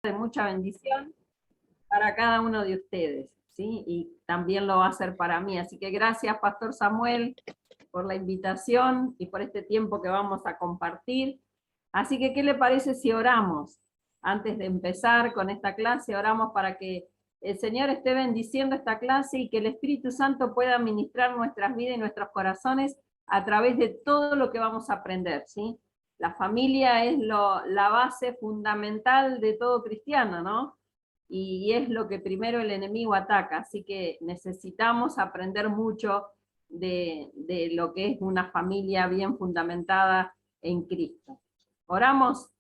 de mucha bendición para cada uno de ustedes, ¿sí? Y también lo va a hacer para mí. Así que gracias, Pastor Samuel, por la invitación y por este tiempo que vamos a compartir. Así que, ¿qué le parece si oramos? Antes de empezar con esta clase, oramos para que el Señor esté bendiciendo esta clase y que el Espíritu Santo pueda ministrar nuestras vidas y nuestros corazones a través de todo lo que vamos a aprender, ¿sí? La familia es la base fundamental de todo cristiano, ¿no? Y es lo que primero el enemigo ataca, así que necesitamos aprender mucho de lo que es una familia bien fundamentada en Cristo. Oramos.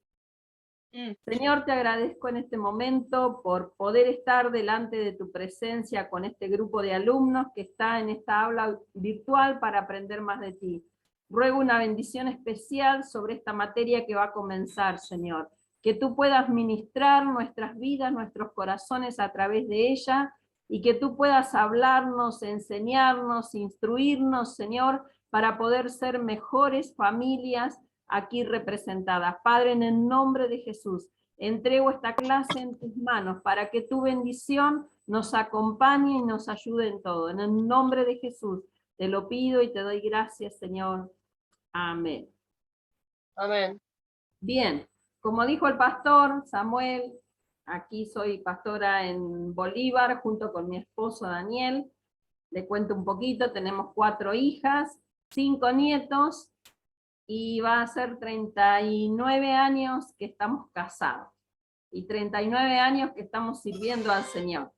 Señor, te agradezco en este momento por poder estar delante de tu presencia con este grupo de alumnos que está en esta aula virtual para aprender más de ti. Ruego una bendición especial sobre esta materia que va a comenzar, Señor. Que tú puedas ministrar nuestras vidas, nuestros corazones a través de ella, y que tú puedas hablarnos, enseñarnos, instruirnos, Señor, para poder ser mejores familias aquí representadas. Padre, en el nombre de Jesús, entrego esta clase en tus manos para que tu bendición nos acompañe y nos ayude en todo. En el nombre de Jesús te lo pido y te doy gracias, Señor. Amén. Amén. Bien, como dijo el pastor Samuel, aquí soy pastora en Bolívar junto con mi esposo Daniel. Le cuento un poquito, tenemos 4 hijas, 5 nietos, y va a ser 39 años que estamos casados y 39 años que estamos sirviendo al Señor.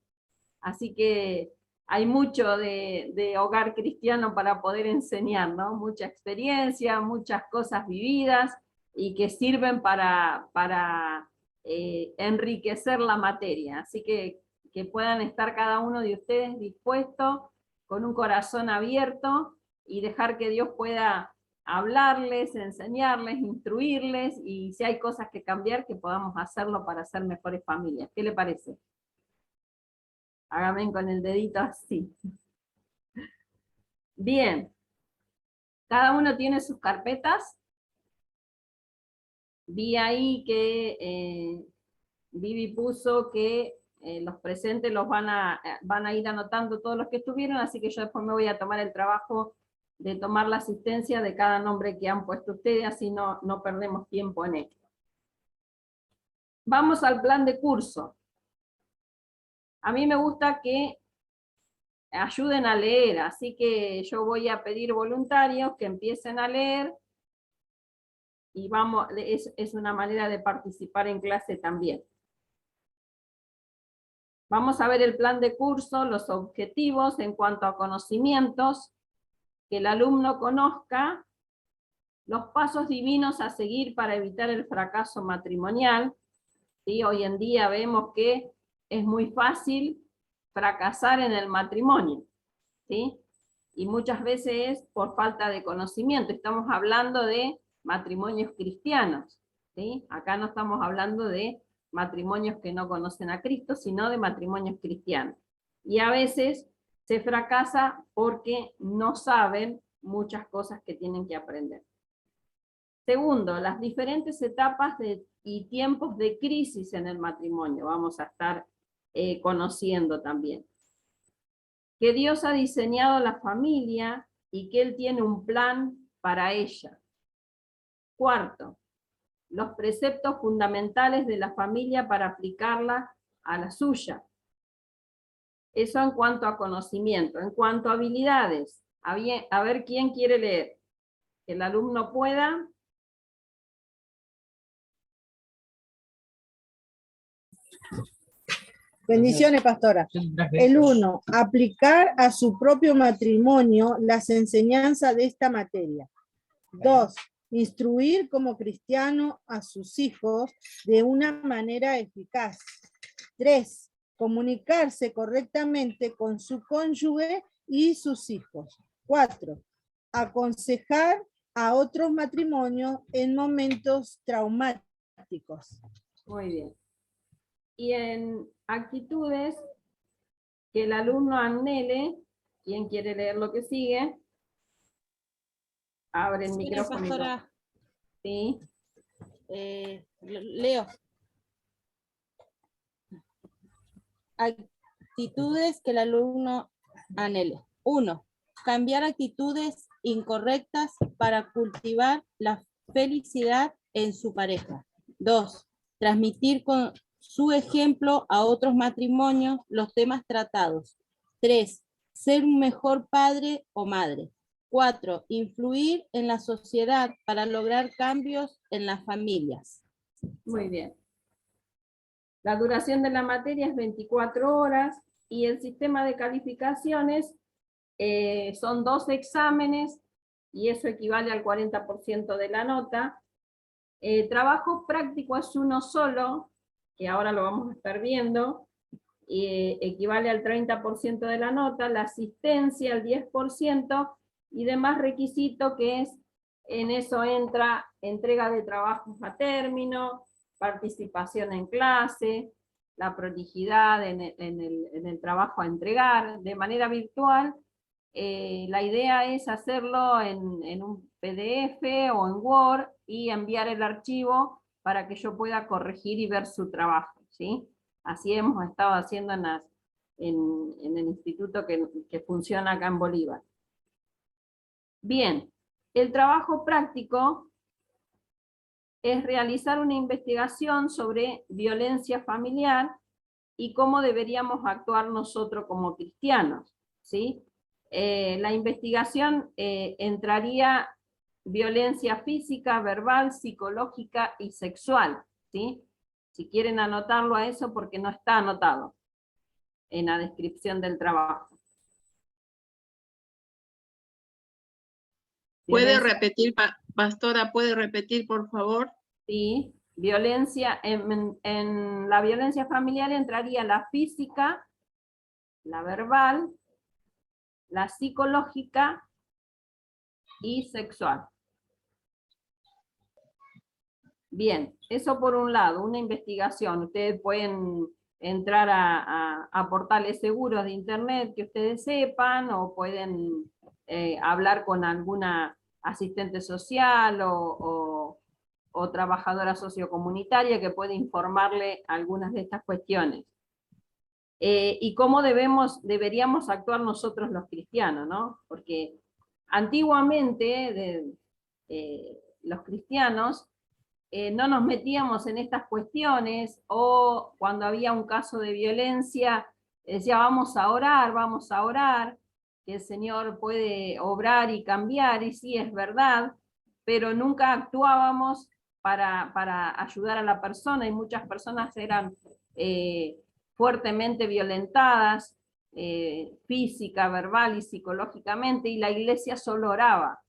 Así que hay mucho de hogar cristiano para poder enseñar, ¿no? Mucha experiencia, muchas cosas vividas y que sirven para enriquecer la materia. Así que puedan estar cada uno de ustedes dispuestos, con un corazón abierto, y dejar que Dios pueda hablarles, enseñarles, instruirles, y si hay cosas que cambiar, que podamos hacerlo para ser mejores familias. ¿Qué le parece? Hágame con el dedito así. Bien. Cada uno tiene sus carpetas. Vi ahí que Vivi puso que los presentes los van a ir anotando todos los que estuvieron, así que yo después me voy a tomar el trabajo de tomar la asistencia de cada nombre que han puesto ustedes, así no perdemos tiempo en esto. Vamos al plan de curso. A mí me gusta que ayuden a leer, así que yo voy a pedir voluntarios que empiecen a leer, y vamos, es una manera de participar en clase también. Vamos a ver el plan de curso, los objetivos en cuanto a conocimientos, que el alumno conozca los pasos divinos a seguir para evitar el fracaso matrimonial. ¿Sí? Hoy en día vemos que es muy fácil fracasar en el matrimonio, ¿sí? Y muchas veces es por falta de conocimiento. Estamos hablando de matrimonios cristianos, ¿sí? Acá no estamos hablando de matrimonios que no conocen a Cristo, sino de matrimonios cristianos. Y a veces se fracasa porque no saben muchas cosas que tienen que aprender. Segundo, las diferentes etapas y tiempos de crisis en el matrimonio. Vamos a estar conociendo también. Que Dios ha diseñado la familia y que Él tiene un plan para ella. Cuarto, los preceptos fundamentales de la familia para aplicarla a la suya. Eso en cuanto a conocimiento. En cuanto a habilidades, a ver quién quiere leer. Que el alumno pueda. Bendiciones, pastora. El 1, aplicar a su propio matrimonio las enseñanzas de esta materia. 2, instruir como cristiano a sus hijos de una manera eficaz. 3, comunicarse correctamente con su cónyuge y sus hijos. 4, aconsejar a otros matrimonios en momentos traumáticos. Muy bien. Y en actitudes, que el alumno anhele. ¿Quién quiere leer lo que sigue? Abre el micrófono. Pastora. Sí. Leo. actitudes que el alumno anhele. 1. Cambiar actitudes incorrectas para cultivar la felicidad en su pareja. 2. Transmitir con su ejemplo a otros matrimonios los temas tratados. 3. Ser un mejor padre o madre. 4. Influir en la sociedad para lograr cambios en las familias. Muy bien. La duración de la materia es 24 horas y el sistema de calificaciones son 2 exámenes y eso equivale al 40% de la nota. Trabajo práctico es uno solo, que ahora lo vamos a estar viendo, equivale al 30% de la nota, la asistencia al 10% y demás requisito que es, en eso entra entrega de trabajos a término, participación en clase, la prolijidad en el trabajo a entregar de manera virtual. La idea es hacerlo en un PDF o en Word y enviar el archivo para que yo pueda corregir y ver su trabajo, ¿sí? Así hemos estado haciendo en el instituto que funciona acá en Bolívar. Bien, el trabajo práctico es realizar una investigación sobre violencia familiar y cómo deberíamos actuar nosotros como cristianos, ¿sí? La investigación entraría violencia física, verbal, psicológica y sexual, ¿sí? Si quieren anotarlo a eso porque no está anotado en la descripción del trabajo. ¿Puede repetir, pastora, puede repetir, por favor? Sí, violencia, en la violencia familiar entraría la física, la verbal, la psicológica y sexual. Bien, eso por un lado, una investigación. Ustedes pueden entrar a portales seguros de internet que ustedes sepan, o pueden hablar con alguna asistente social o trabajadora sociocomunitaria que puede informarle algunas de estas cuestiones. Y cómo deberíamos actuar nosotros los cristianos, ¿no? Porque antiguamente los cristianos no nos metíamos en estas cuestiones, o cuando había un caso de violencia, decía vamos a orar, que el Señor puede obrar y cambiar, y sí es verdad, pero nunca actuábamos para ayudar a la persona, y muchas personas eran fuertemente violentadas, física, verbal y psicológicamente, y la iglesia solo oraba,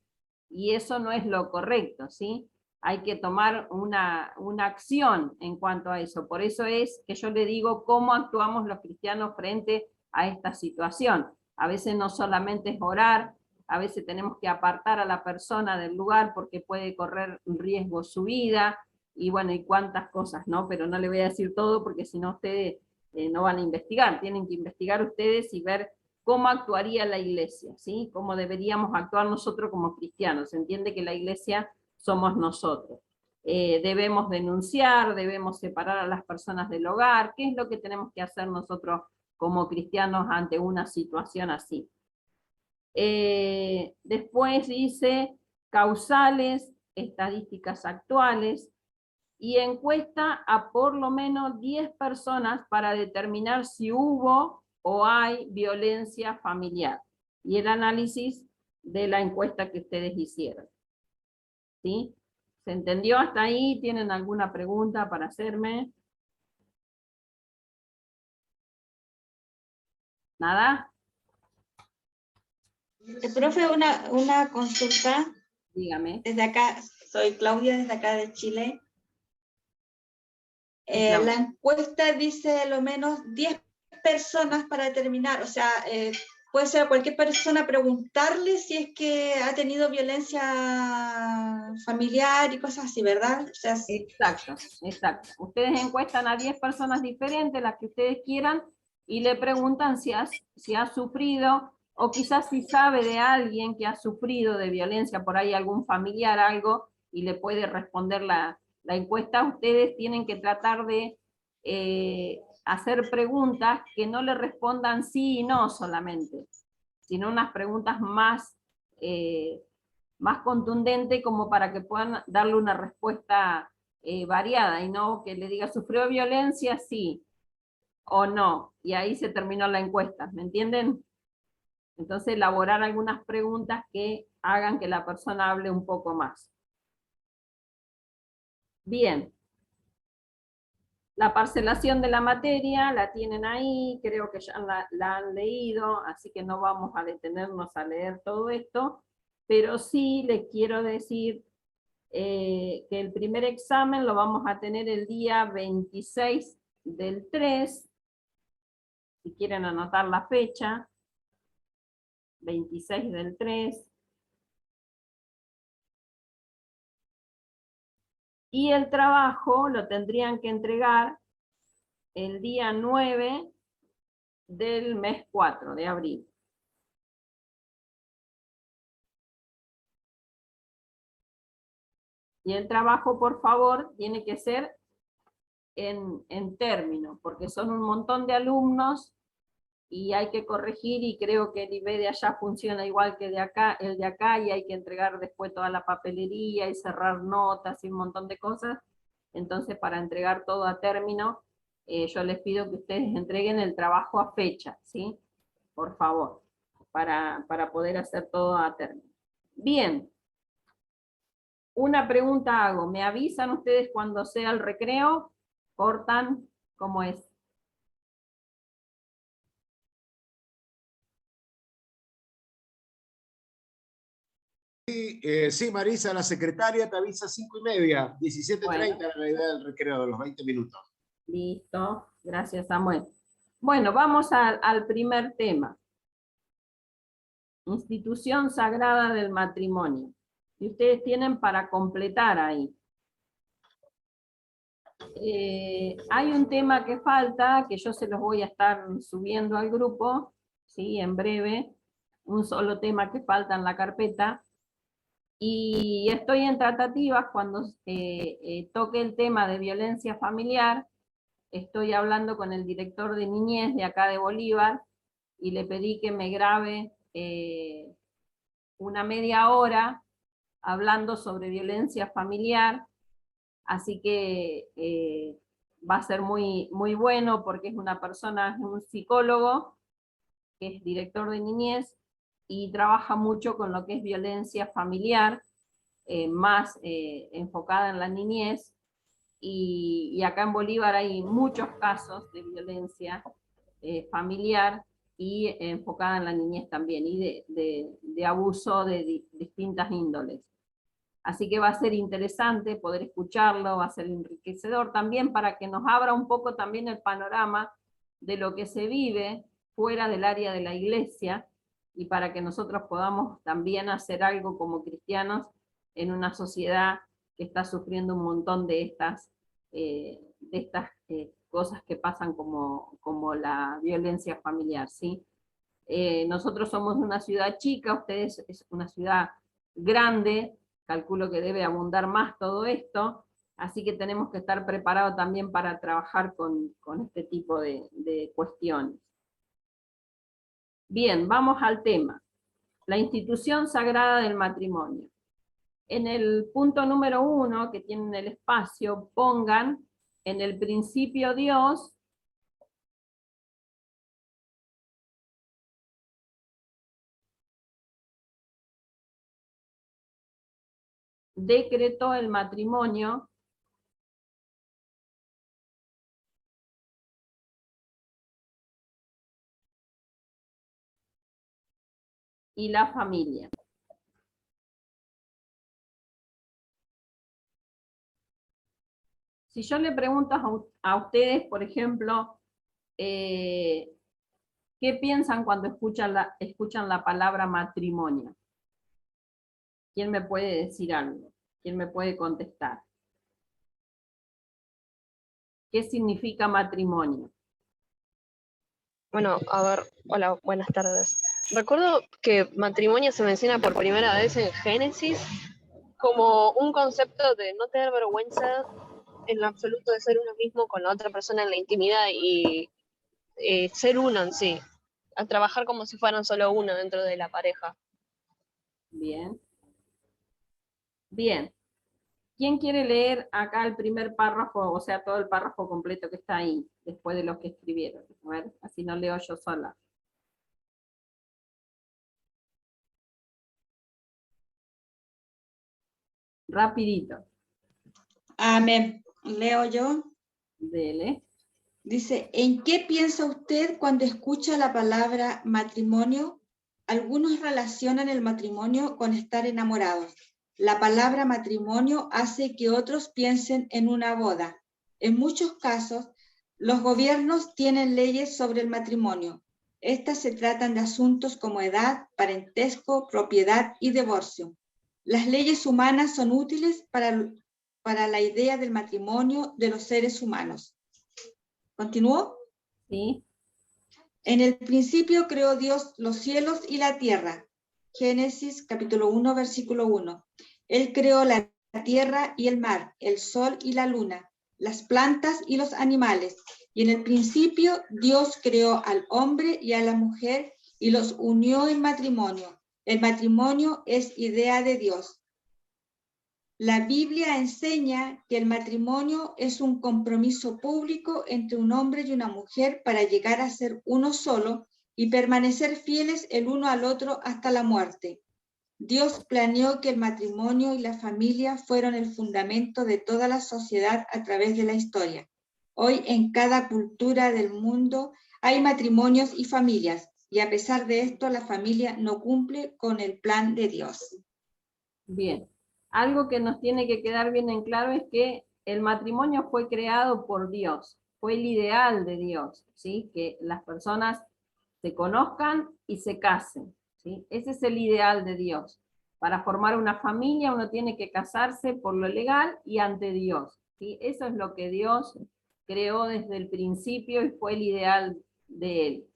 y eso no es lo correcto, ¿sí? Hay que tomar una acción en cuanto a eso. Por eso es que yo le digo cómo actuamos los cristianos frente a esta situación. A veces no solamente es orar, a veces tenemos que apartar a la persona del lugar porque puede correr riesgo su vida, y bueno, y cuántas cosas, ¿no? Pero no le voy a decir todo porque si no ustedes no van a investigar. Tienen que investigar ustedes y ver cómo actuaría la iglesia, ¿sí? Cómo deberíamos actuar nosotros como cristianos. Se entiende que la iglesia somos nosotros. Debemos denunciar, debemos separar a las personas del hogar. ¿Qué es lo que tenemos que hacer nosotros como cristianos ante una situación así? Después dice causales, estadísticas actuales, y encuesta a por lo menos 10 personas para determinar si hubo o hay violencia familiar, y el análisis de la encuesta que ustedes hicieron. ¿Sí? ¿Se entendió hasta ahí? ¿Tienen alguna pregunta para hacerme? ¿Nada? Profe, una consulta. Dígame. Desde acá, soy Claudia, desde acá de Chile. La encuesta dice lo menos 10 personas para determinar, o sea, puede ser a cualquier persona preguntarle si es que ha tenido violencia familiar y cosas así, ¿verdad? O sea, exacto, exacto. Ustedes encuestan a 10 personas diferentes, las que ustedes quieran, y le preguntan si ha sufrido, o quizás si sabe de alguien que ha sufrido de violencia, por ahí algún familiar, algo, y le puede responder la encuesta. Ustedes tienen que tratar de hacer preguntas que no le respondan sí y no solamente, sino unas preguntas más, más contundentes como para que puedan darle una respuesta variada y no que le diga, ¿sufrió violencia? Sí o no, y ahí se terminó la encuesta, ¿me entienden? Entonces elaborar algunas preguntas que hagan que la persona hable un poco más. Bien. La parcelación de la materia la tienen ahí, creo que ya la han leído, así que no vamos a detenernos a leer todo esto, pero sí les quiero decir que el primer examen lo vamos a tener el día 26 del 3, si quieren anotar la fecha, 26 del 3. Y el trabajo lo tendrían que entregar el día 9 del mes 4 de abril. Y el trabajo, por favor, tiene que ser en término, porque son un montón de alumnos y hay que corregir, y creo que el IB de allá funciona igual que el de acá, y hay que entregar después toda la papelería y cerrar notas y un montón de cosas. Entonces, para entregar todo a término, yo les pido que ustedes entreguen el trabajo a fecha, ¿sí? Por favor, para poder hacer todo a término. Bien. Una pregunta hago, ¿me avisan ustedes cuando sea el recreo? ¿Cortan? ¿Cómo es? Sí, Marisa, la secretaria te avisa 5:30, 17:30 Bueno. la idea del recreo de los 20 minutos. Listo, gracias Samuel. Bueno, vamos al primer tema. Institución sagrada del matrimonio. Y ustedes tienen para completar ahí. Hay un tema que falta, que yo se los voy a estar subiendo al grupo, ¿sí? En breve, un solo tema que falta en la carpeta, y estoy en tratativas cuando toque el tema de violencia familiar. Estoy hablando con el director de niñez de acá de Bolívar, y le pedí que me grabe una media hora hablando sobre violencia familiar. Así que va a ser muy, muy bueno, porque es una persona, es un psicólogo, que es director de niñez, y trabaja mucho con lo que es violencia familiar, más enfocada en la niñez, y acá en Bolívar hay muchos casos de violencia familiar, y enfocada en la niñez también, y de abuso de distintas índoles. Así que va a ser interesante poder escucharlo, va a ser enriquecedor también para que nos abra un poco también el panorama de lo que se vive fuera del área de la iglesia, y para que nosotros podamos también hacer algo como cristianos en una sociedad que está sufriendo un montón de estas cosas que pasan como la violencia familiar, ¿sí? Nosotros somos una ciudad chica, ustedes es una ciudad grande, calculo que debe abundar más todo esto, así que tenemos que estar preparados también para trabajar con este tipo de cuestiones. Bien, vamos al tema. La institución sagrada del matrimonio. En el punto número 1, que tienen el espacio, pongan en el principio Dios decretó el matrimonio y la familia. Si yo le pregunto a ustedes, por ejemplo, ¿qué piensan cuando escuchan la palabra matrimonio? ¿Quién me puede decir algo? ¿Quién me puede contestar? ¿Qué significa matrimonio? Bueno, a ver, hola, buenas tardes. Recuerdo que matrimonio se menciona por primera vez en Génesis como un concepto de no tener vergüenza en absoluto de ser uno mismo con la otra persona en la intimidad y ser uno en sí, a trabajar como si fueran solo uno dentro de la pareja. Bien. Bien. ¿Quién quiere leer acá el primer párrafo, o sea, todo el párrafo completo que está ahí, después de los que escribieron? A ver, así no leo yo sola. Rapidito. Amén. Leo yo. Dele. Dice, ¿en qué piensa usted cuando escucha la palabra matrimonio? Algunos relacionan el matrimonio con estar enamorados. La palabra matrimonio hace que otros piensen en una boda. En muchos casos, los gobiernos tienen leyes sobre el matrimonio. Estas se tratan de asuntos como edad, parentesco, propiedad y divorcio. Las leyes humanas son útiles para la idea del matrimonio de los seres humanos. ¿Continúo? Sí. En el principio creó Dios los cielos y la tierra. Génesis capítulo 1, versículo 1. Él creó la tierra y el mar, el sol y la luna, las plantas y los animales. Y en el principio Dios creó al hombre y a la mujer y los unió en matrimonio. El matrimonio es idea de Dios. La Biblia enseña que el matrimonio es un compromiso público entre un hombre y una mujer para llegar a ser uno solo y permanecer fieles el uno al otro hasta la muerte. Dios planeó que el matrimonio y la familia fueron el fundamento de toda la sociedad a través de la historia. Hoy en cada cultura del mundo hay matrimonios y familias, y a pesar de esto la familia no cumple con el plan de Dios. Bien. Algo que nos tiene que quedar bien en claro es que el matrimonio fue creado por Dios, fue el ideal de Dios, ¿sí? Que las personas se conozcan y se casen, ¿sí? Ese es el ideal de Dios. Para formar una familia uno tiene que casarse por lo legal y ante Dios, ¿sí? Eso es lo que Dios creó desde el principio y fue el ideal de Él.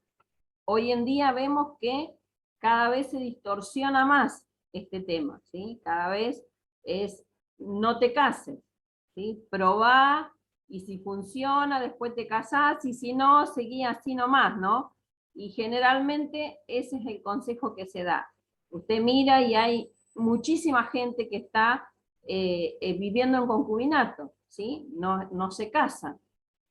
Hoy en día vemos que cada vez se distorsiona más este tema, ¿sí? Cada vez es, no te cases, ¿sí? Probá, y si funciona, después te casás, y si no, seguí así nomás, ¿no? Y generalmente ese es el consejo que se da. Usted mira y hay muchísima gente que está viviendo en concubinato, ¿sí? No se casan.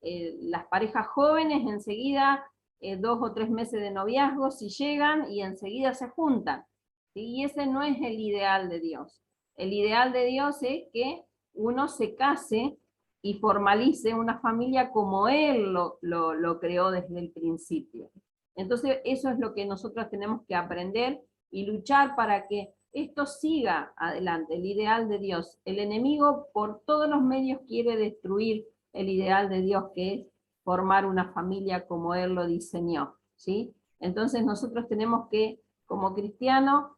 Las parejas jóvenes enseguida 2 o 3 meses de noviazgo, si llegan y enseguida se juntan, ¿sí? Y ese no es el ideal de Dios. El ideal de Dios es que uno se case y formalice una familia como Él lo creó desde el principio. Entonces eso es lo que nosotros tenemos que aprender y luchar para que esto siga adelante, el ideal de Dios. El enemigo por todos los medios quiere destruir el ideal de Dios, que es formar una familia como Él lo diseñó, ¿sí? Entonces nosotros tenemos que, como cristianos,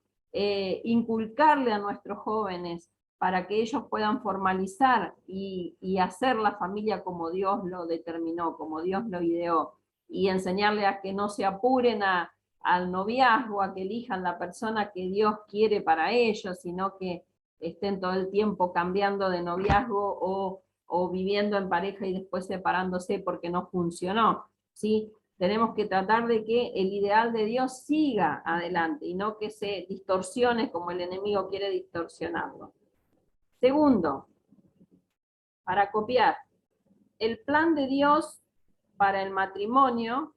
inculcarle a nuestros jóvenes para que ellos puedan formalizar y hacer la familia como Dios lo determinó, como Dios lo ideó, y enseñarle a que no se apuren al noviazgo, a que elijan la persona que Dios quiere para ellos, sino que estén todo el tiempo cambiando de noviazgo o viviendo en pareja y después separándose porque no funcionó, ¿sí? Tenemos que tratar de que el ideal de Dios siga adelante y no que se distorsione como el enemigo quiere distorsionarlo. Segundo, para copiar, el plan de Dios para el matrimonio,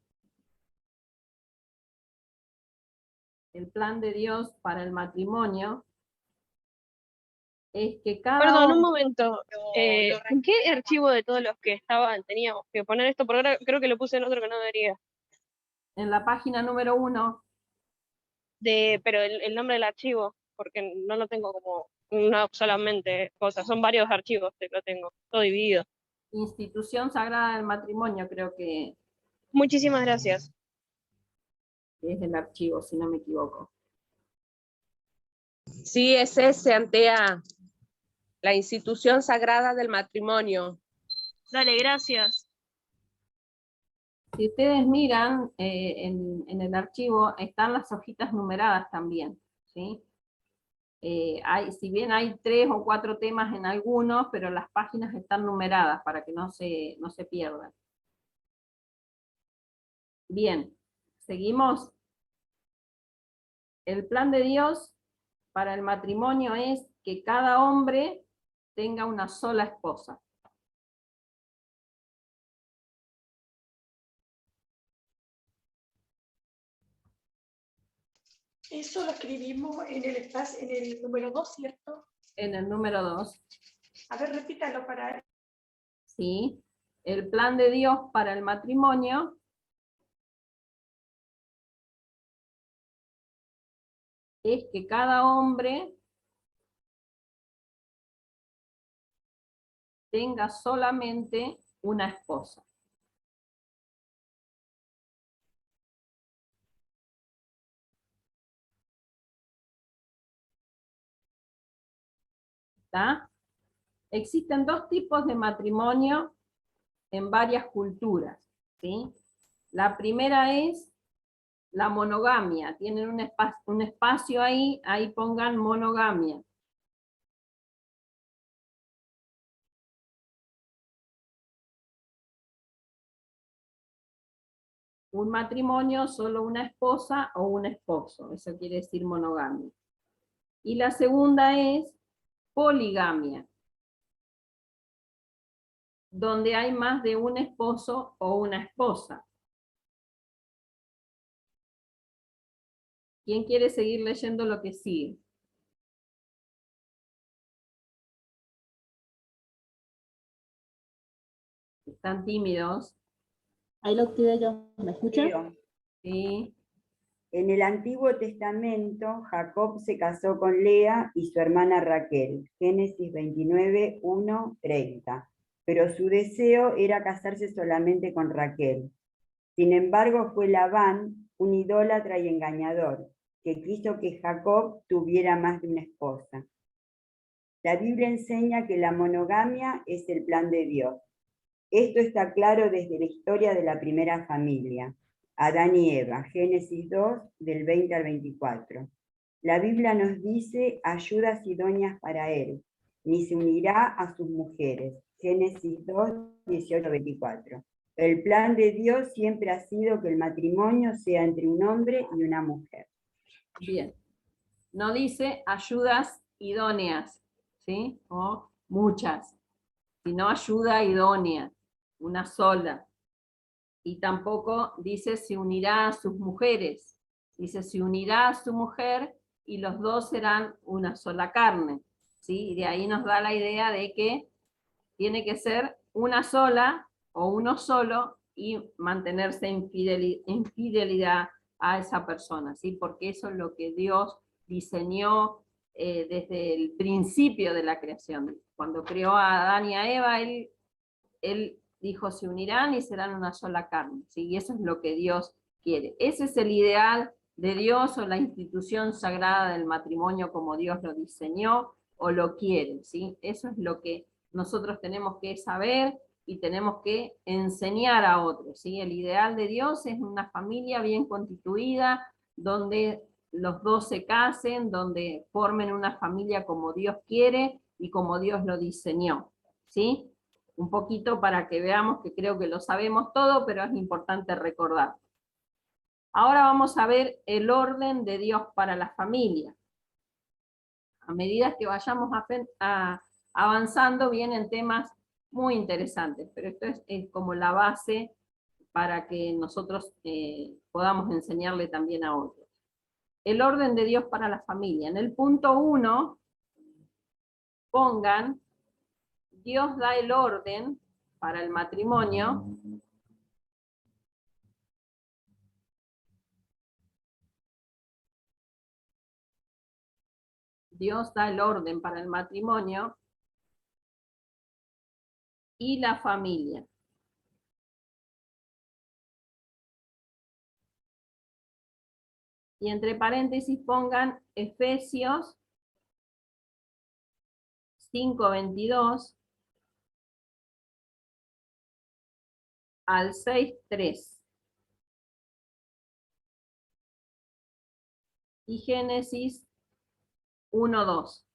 es que cada Perdón, un hombre, momento. ¿En qué archivo de todos los que estaban teníamos que poner esto? Porque ahora creo que lo puse en otro que no debería. en la página número 1, Pero el nombre del archivo, porque no lo tengo como una solamente cosa, son varios archivos que lo tengo, todo dividido. Institución Sagrada del Matrimonio, creo que Muchísimas gracias. es el archivo, si no me equivoco. Sí, es ese, Antea. La institución sagrada del matrimonio. Dale, gracias. Si ustedes miran en el archivo, están las hojitas numeradas también, ¿sí? Si bien hay 3 o 4 temas en algunos, pero las páginas están numeradas para que no se pierdan. Bien, seguimos. El plan de Dios para el matrimonio es que cada hombre tenga una sola esposa. Eso lo escribimos en el número 2, ¿cierto? En el número 2. A ver, repítalo para... Sí. El plan de Dios para el matrimonio es que cada hombre tenga solamente una esposa. ¿Está? Existen 2 tipos de matrimonio en varias culturas, ¿sí? La primera es la monogamia. Tienen un espacio ahí pongan monogamia. Un matrimonio, solo una esposa o un esposo, eso quiere decir monogamia. Y la segunda es poligamia, donde hay más de un esposo o una esposa. ¿Quién quiere seguir leyendo lo que sigue? ¿Están tímidos? Ahí lo activé yo. ¿Me escuchan? Sí. En el Antiguo Testamento, Jacob se casó con Lea y su hermana Raquel, Génesis 29, 1, 30. Pero su deseo era casarse solamente con Raquel. Sin embargo, fue Labán, un idólatra y engañador, que quiso que Jacob tuviera más de una esposa. La Biblia enseña que la monogamia es el plan de Dios. Esto está claro desde la historia de la primera familia. Adán y Eva, Génesis 2, del 20 al 24. La Biblia nos dice ayudas idóneas para él, ni se unirá a sus mujeres, Génesis 2, 18, 24. El plan de Dios siempre ha sido que el matrimonio sea entre un hombre y una mujer. Bien. No dice ayudas idóneas, ¿sí? O muchas, sino ayuda idónea, una sola. Y tampoco dice se unirá a sus mujeres, dice se unirá a su mujer y los dos serán una sola carne, ¿sí? Y de ahí nos da la idea de que tiene que ser una sola o uno solo y mantenerse en fidelidad a esa persona, ¿sí? Porque eso es lo que Dios diseñó desde el principio de la creación. Cuando creó a Adán y a Eva, él dijo, se unirán y serán una sola carne, ¿sí? Y eso es lo que Dios quiere. Ese es el ideal de Dios o la institución sagrada del matrimonio como Dios lo diseñó o lo quiere, ¿sí? Eso es lo que nosotros tenemos que saber y tenemos que enseñar a otros, ¿sí? El ideal de Dios es una familia bien constituida, donde los dos se casen, donde formen una familia como Dios quiere y como Dios lo diseñó, ¿sí? Un poquito para que veamos que creo que lo sabemos todo, pero es importante recordar. Ahora vamos a ver el orden de Dios para la familia. A medida que vayamos avanzando vienen temas muy interesantes, pero esto es como la base para que nosotros podamos enseñarle también a otros. El orden de Dios para la familia. En el punto 1, pongan Dios da el orden para el matrimonio Dios da el orden para el matrimonio y la familia. Y entre paréntesis pongan Efesios 5:22 al 6:3. Y Génesis 1, 2.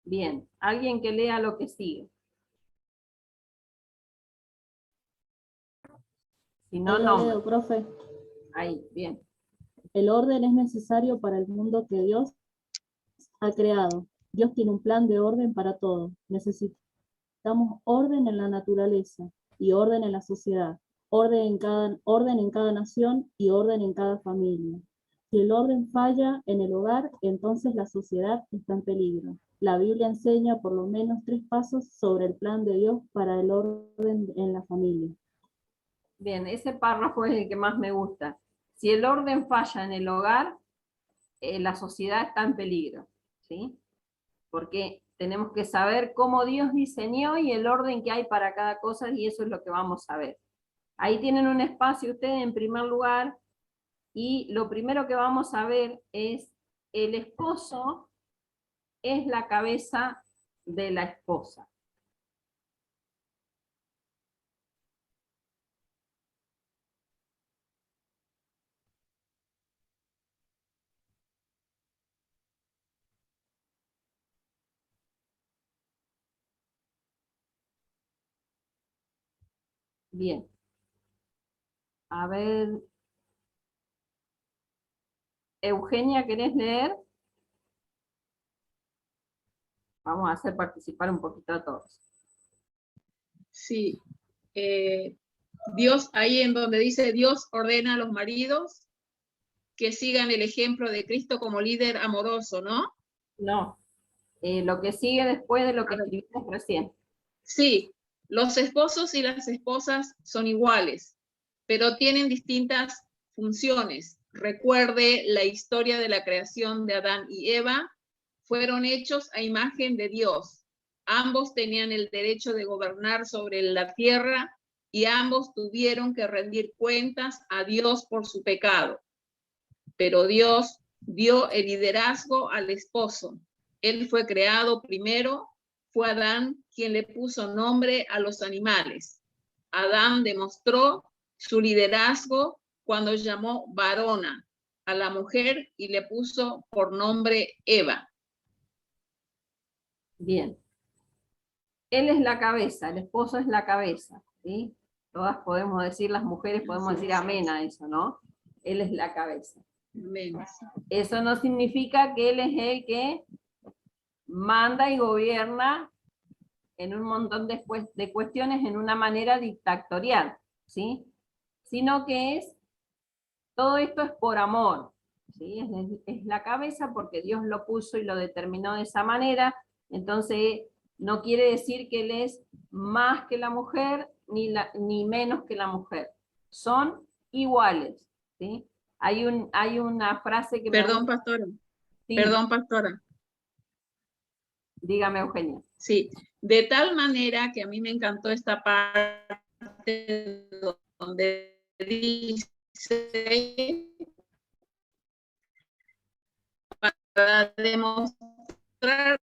Bien, alguien que lea lo que sigue. Si no, Ahí lo no. leo, profe. Ahí, bien. El orden es necesario para el mundo que Dios ha creado. Dios tiene un plan de orden para todo. Necesitamos orden en la naturaleza y orden en la sociedad, orden en cada nación y orden en cada familia. Si el orden falla en el hogar, entonces la sociedad está en peligro. La Biblia enseña por lo menos 3 pasos sobre el plan de Dios para el orden en la familia. Bien, ese párrafo es el que más me gusta. Si el orden falla en el hogar, la sociedad está en peligro, ¿sí? Porque tenemos que saber cómo Dios diseñó y el orden que hay para cada cosa, y eso es lo que vamos a ver. Ahí tienen un espacio ustedes en primer lugar, y lo primero que vamos a ver es el esposo es la cabeza de la esposa. Bien. A ver. Eugenia, ¿querés leer? Vamos a hacer participar un poquito a todos. Sí. Dios, ahí en donde dice Dios ordena a los maridos que sigan el ejemplo de Cristo como líder amoroso, ¿no? No. Lo que sigue después de lo que escribimos recién. Sí, los esposos y las esposas son iguales, pero tienen distintas funciones. Recuerde la historia de la creación de Adán y Eva. Fueron hechos a imagen de Dios. Ambos tenían el derecho de gobernar sobre la tierra y ambos tuvieron que rendir cuentas a Dios por su pecado. Pero Dios dio el liderazgo al esposo. Él fue creado primero. Fue Adán quien le puso nombre a los animales. Adán demostró su liderazgo cuando llamó varona a la mujer y le puso por nombre Eva. Bien. Él es la cabeza, el esposo es la cabeza, ¿sí? Todas podemos decir, las mujeres podemos decir amén a eso, ¿no? Él es la cabeza. Amén. Eso no significa que él es el que manda y gobierna en un montón de cuestiones en una manera dictatorial, ¿sí? Sino que todo esto es por amor, ¿sí? Es la cabeza porque Dios lo puso y lo determinó de esa manera, entonces no quiere decir que él es más que la mujer ni menos que la mujer, son iguales, ¿sí? Hay una frase que Perdón, pastora. Sí. Perdón, pastora. Dígame, Eugenia. Sí, de tal manera que a mí me encantó esta parte donde dice para demostrar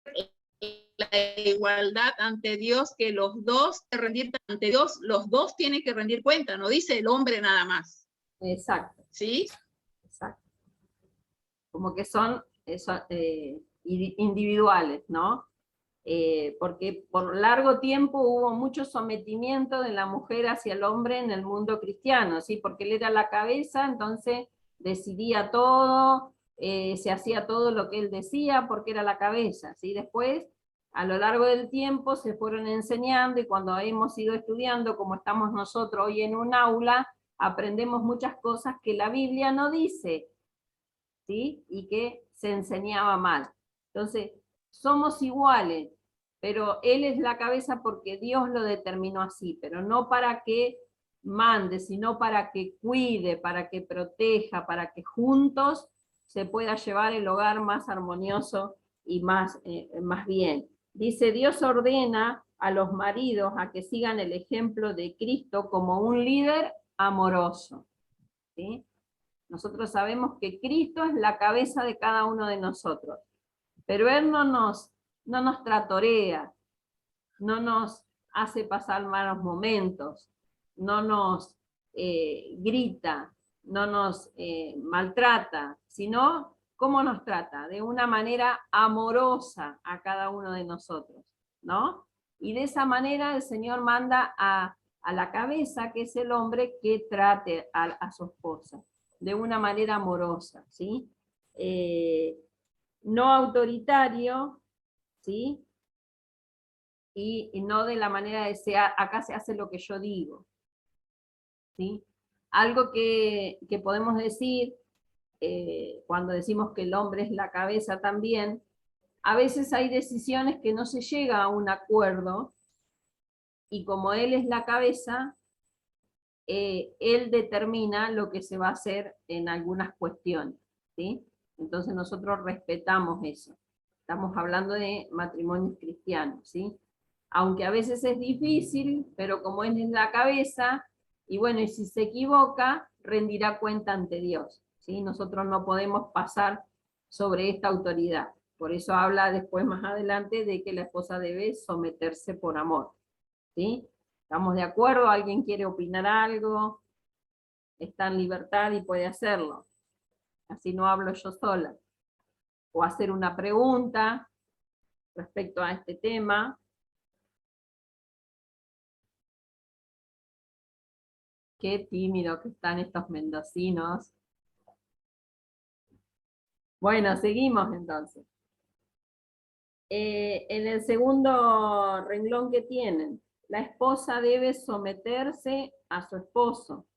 la igualdad ante Dios, que los dos rendir ante Dios, los dos tienen que rendir cuenta, no dice el hombre nada más. Exacto. ¿Sí? Exacto. Como que son individuales, ¿no? Porque por largo tiempo hubo mucho sometimiento de la mujer hacia el hombre en el mundo cristiano, ¿sí? Porque él era la cabeza, entonces decidía todo, se hacía todo lo que él decía porque era la cabeza, ¿sí? Después, a lo largo del tiempo, se fueron enseñando y cuando hemos ido estudiando, como estamos nosotros hoy en un aula, aprendemos muchas cosas que la Biblia no dice, ¿sí? Y que se enseñaba mal. Entonces, somos iguales, pero él es la cabeza porque Dios lo determinó así, pero no para que mande, sino para que cuide, para que proteja, para que juntos se pueda llevar el hogar más armonioso y más bien. Dice, Dios ordena a los maridos a que sigan el ejemplo de Cristo como un líder amoroso, ¿sí? Nosotros sabemos que Cristo es la cabeza de cada uno de nosotros, pero Él no nos tratorea, no nos hace pasar malos momentos, no nos grita, no nos maltrata, sino cómo nos trata, de una manera amorosa a cada uno de nosotros, ¿no? Y de esa manera el Señor manda a la cabeza, que es el hombre, que trate a su esposa, de una manera amorosa, ¿sí? No autoritario, ¿sí? Y no de la manera de acá se hace lo que yo digo, ¿sí? Algo que podemos decir cuando decimos que el hombre es la cabeza también, a veces hay decisiones que no se llega a un acuerdo, y como él es la cabeza, él determina lo que se va a hacer en algunas cuestiones, ¿sí? Entonces nosotros respetamos eso. Estamos hablando de matrimonios cristianos, ¿sí? Aunque a veces es difícil, pero como él es la cabeza, y bueno, y si se equivoca, rendirá cuenta ante Dios, ¿sí? Nosotros no podemos pasar sobre esta autoridad. Por eso habla después, más adelante, de que la esposa debe someterse por amor, ¿sí? ¿Estamos de acuerdo? ¿Alguien quiere opinar algo? Está en libertad y puede hacerlo. Así no hablo yo sola. O hacer una pregunta respecto a este tema. Qué tímido que están estos mendocinos. Bueno, seguimos entonces. En el segundo renglón que tienen, la esposa debe someterse a su esposo.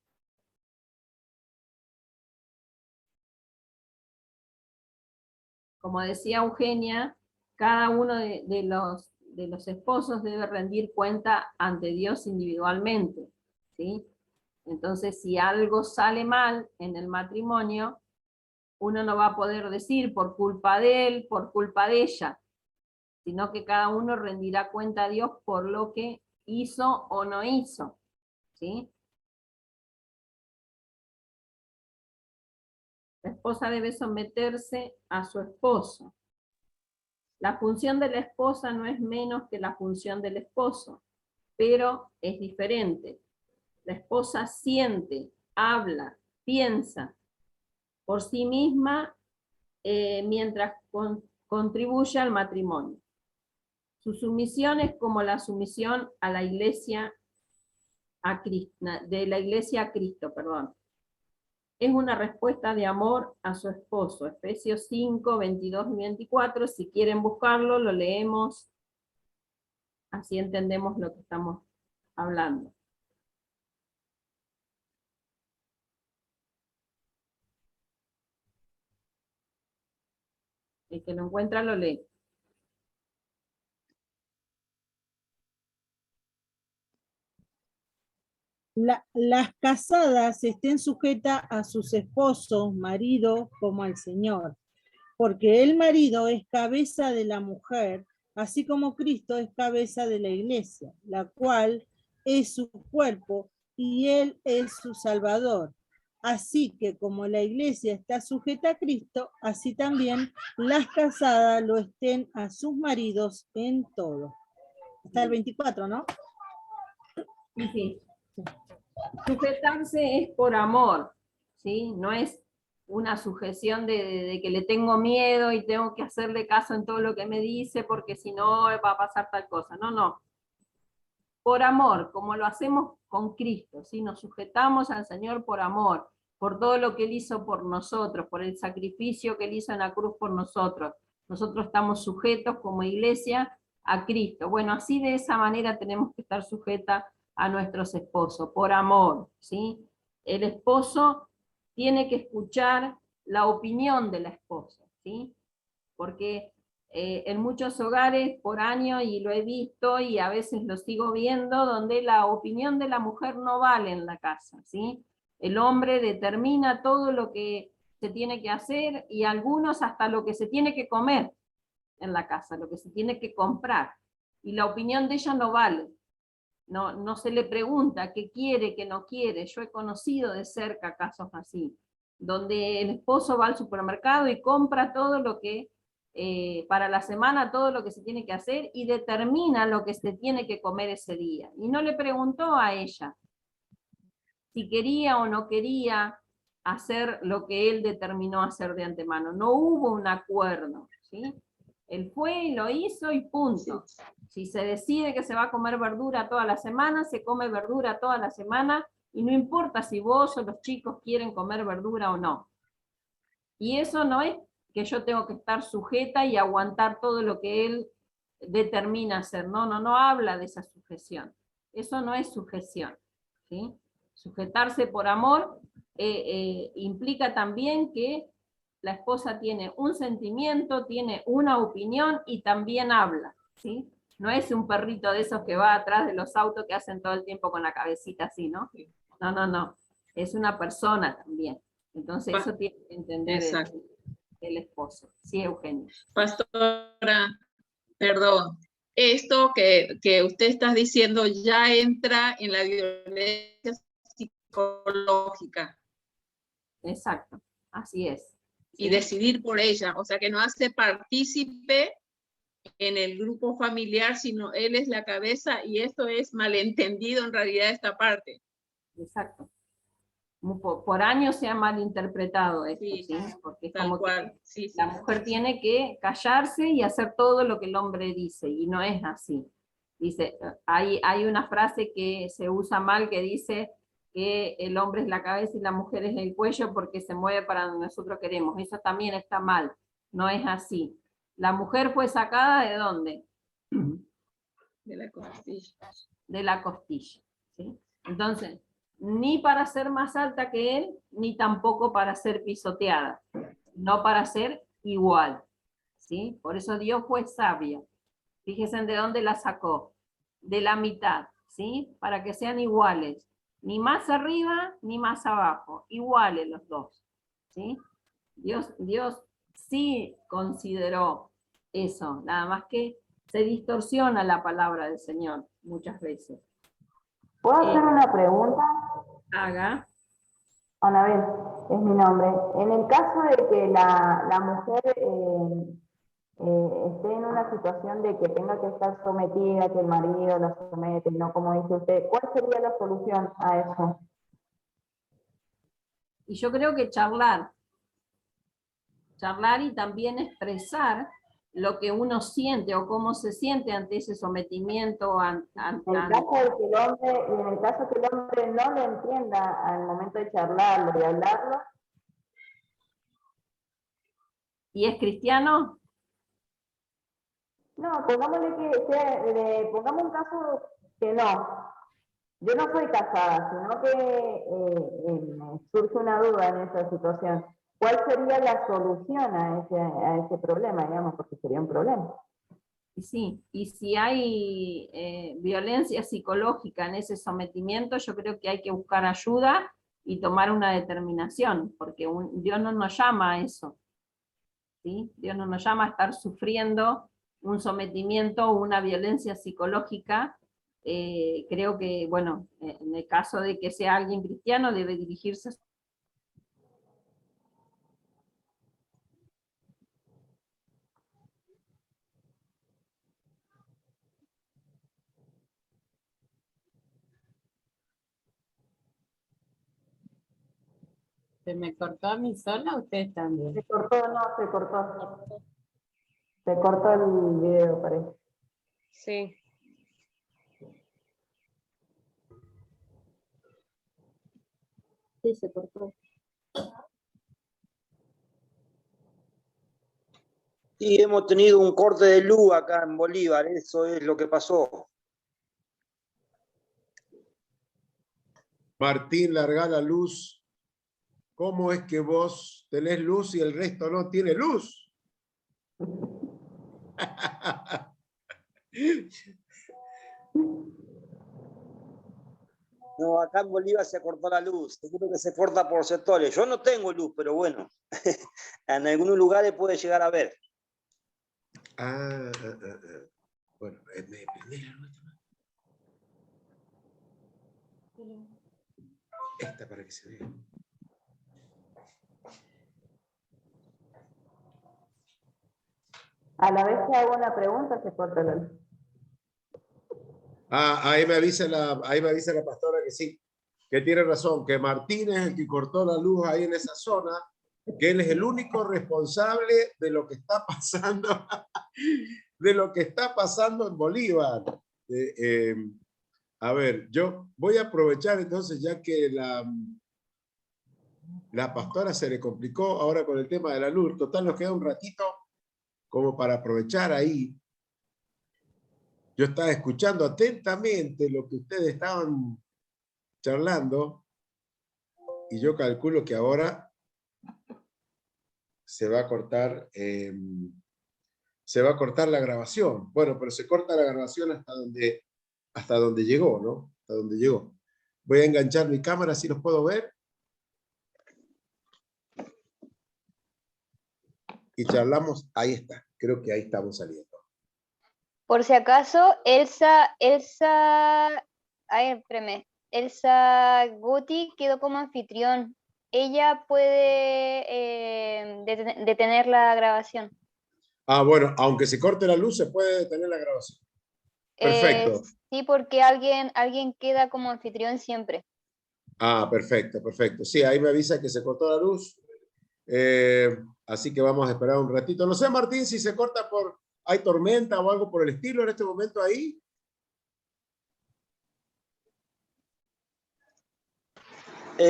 Como decía Eugenia, cada uno de los esposos debe rendir cuenta ante Dios individualmente, ¿sí? Entonces, si algo sale mal en el matrimonio, uno no va a poder decir por culpa de él, por culpa de ella, sino que cada uno rendirá cuenta a Dios por lo que hizo o no hizo, ¿sí? La esposa debe someterse a su esposo. La función de la esposa no es menos que la función del esposo, pero es diferente. La esposa siente, habla, piensa por sí misma mientras contribuye al matrimonio. Su sumisión es como la sumisión a la iglesia, de la iglesia a Cristo, perdón. Es una respuesta de amor a su esposo. Efesios 5, 22 y 24, si quieren buscarlo, lo leemos, así entendemos lo que estamos hablando. El que lo encuentra lo lee. Las casadas estén sujetas a sus esposos, marido, como al Señor, porque el marido es cabeza de la mujer, así como Cristo es cabeza de la iglesia, la cual es su cuerpo y él es su Salvador. Así que como la iglesia está sujeta a Cristo, así también las casadas lo estén a sus maridos en todo. Hasta el 24, ¿no? Sí. Sujetarse es por amor, ¿sí? No es una sujeción de que le tengo miedo y tengo que hacerle caso en todo lo que me dice porque si no va a pasar tal cosa. No, no. Por amor, como lo hacemos con Cristo, ¿sí? Nos sujetamos al Señor por amor, por todo lo que Él hizo por nosotros, por el sacrificio que Él hizo en la cruz por nosotros. Nosotros estamos sujetos como iglesia a Cristo. Bueno, así de esa manera tenemos que estar sujetas a nuestros esposos, por amor, ¿sí? El esposo tiene que escuchar la opinión de la esposa, ¿sí? Porque en muchos hogares por año, y lo he visto y a veces lo sigo viendo, donde la opinión de la mujer no vale en la casa, ¿sí? El hombre determina todo lo que se tiene que hacer y algunos hasta lo que se tiene que comer en la casa, lo que se tiene que comprar, y la opinión de ella no vale. No se le pregunta qué quiere, qué no quiere. Yo he conocido de cerca casos así, donde el esposo va al supermercado y compra todo lo que, para la semana, todo lo que se tiene que hacer y determina lo que se tiene que comer ese día. Y no le preguntó a ella si quería o no quería hacer lo que él determinó hacer de antemano. No hubo un acuerdo, ¿sí? Él fue y lo hizo y punto. Si se decide que se va a comer verdura toda la semana, se come verdura toda la semana, y no importa si vos o los chicos quieren comer verdura o no. Y eso no es que yo tengo que estar sujeta y aguantar todo lo que él determina hacer. No habla de esa sujeción. Eso no es sujeción, ¿sí? Sujetarse por amor implica también que la esposa tiene un sentimiento, tiene una opinión y también habla, ¿sí? No es un perrito de esos que va atrás de los autos que hacen todo el tiempo con la cabecita así, ¿no? No. Es una persona también. Entonces eso tiene que entender el esposo. Sí, Eugenio. Pastora, perdón. Esto que usted está diciendo ya entra en la violencia psicológica. Exacto, así es. Y ¿sí? Decidir por ella, o sea que no hace partícipe en el grupo familiar, sino él es la cabeza, y esto es malentendido en realidad esta parte. Exacto. Por años se ha malinterpretado esto, ¿sí? Porque es como que la mujer tiene que callarse y hacer todo lo que el hombre dice, y no es así. Dice, hay una frase que se usa mal que dice que el hombre es la cabeza y la mujer es el cuello porque se mueve para donde nosotros queremos. Eso también está mal, no es así. La mujer fue sacada ¿de dónde? De la costilla. De la costilla, ¿sí? Entonces, ni para ser más alta que él, ni tampoco para ser pisoteada, no para ser igual, ¿sí? Por eso Dios fue sabio. Fíjense de dónde la sacó, de la mitad, ¿sí? Para que sean iguales, ni más arriba ni más abajo, iguales los dos, ¿sí? Dios sí consideró eso, nada más que se distorsiona la palabra del Señor muchas veces. ¿Puedo hacer una pregunta? Haga. Anabel, es mi nombre. En el caso de que la mujer esté en una situación de que tenga que estar sometida, que el marido la somete, no como dice usted, ¿cuál sería la solución a eso? Y yo creo que charlar y también expresar lo que uno siente o cómo se siente ante ese sometimiento. En el caso de que el hombre no lo entienda al momento de charlarlo y hablarlo. ¿Y es cristiano? No, pongámosle pongamos un caso que no. Yo no soy casada, sino que me surge una duda en esa situación. ¿Cuál sería la solución a ese problema, digamos? Porque sería un problema. Sí, y si hay violencia psicológica en ese sometimiento, yo creo que hay que buscar ayuda y tomar una determinación, porque Dios no nos llama a eso, ¿sí? Dios no nos llama a estar sufriendo un sometimiento o una violencia psicológica. Creo que, bueno, en el caso de que sea alguien cristiano, debe dirigirse. ¿Se me cortó a mí sola o ustedes también? Se cortó, no, se cortó. Se cortó el video, parece. Sí. Sí, se cortó. Y hemos tenido un corte de luz acá en Bolívar, eso es lo que pasó. Martín, larga la luz. ¿Cómo es que vos tenés luz y el resto no tiene luz? No, acá en Bolívar se cortó la luz. Seguro que se corta por sectores. Yo no tengo luz, pero bueno, en algunos lugares puede llegar a ver. Bueno, me prendí la luz. Esta para que se vea. A la vez que hago una pregunta, se corta la luz. Ahí me avisa la pastora que sí. que tiene razón, que Martín es el que cortó la luz ahí en esa zona, que él es el único responsable de lo que está pasando, de lo que está pasando en Bolívar. A ver, yo voy a aprovechar entonces, ya que la pastora se le complicó ahora con el tema de la luz. Total, nos queda un ratito como para aprovechar ahí. Yo estaba escuchando atentamente lo que ustedes estaban charlando y yo calculo que ahora se va a cortar la grabación. Bueno, pero se corta la grabación hasta donde llegó, ¿no? Hasta donde llegó. Voy a enganchar mi cámara, si los puedo ver. Y charlamos, ahí está, creo que ahí estamos saliendo. Por si acaso, Elsa Guti quedó como anfitrión. Ella puede detener la grabación. Ah, bueno, aunque se corte la luz, se puede detener la grabación. Perfecto. Sí, porque alguien queda como anfitrión siempre. Ah, perfecto, perfecto. Sí, ahí me avisa que se cortó la luz. Así que vamos a esperar un ratito. No sé, Martín, si se corta ¿hay tormenta o algo por el estilo en este momento ahí?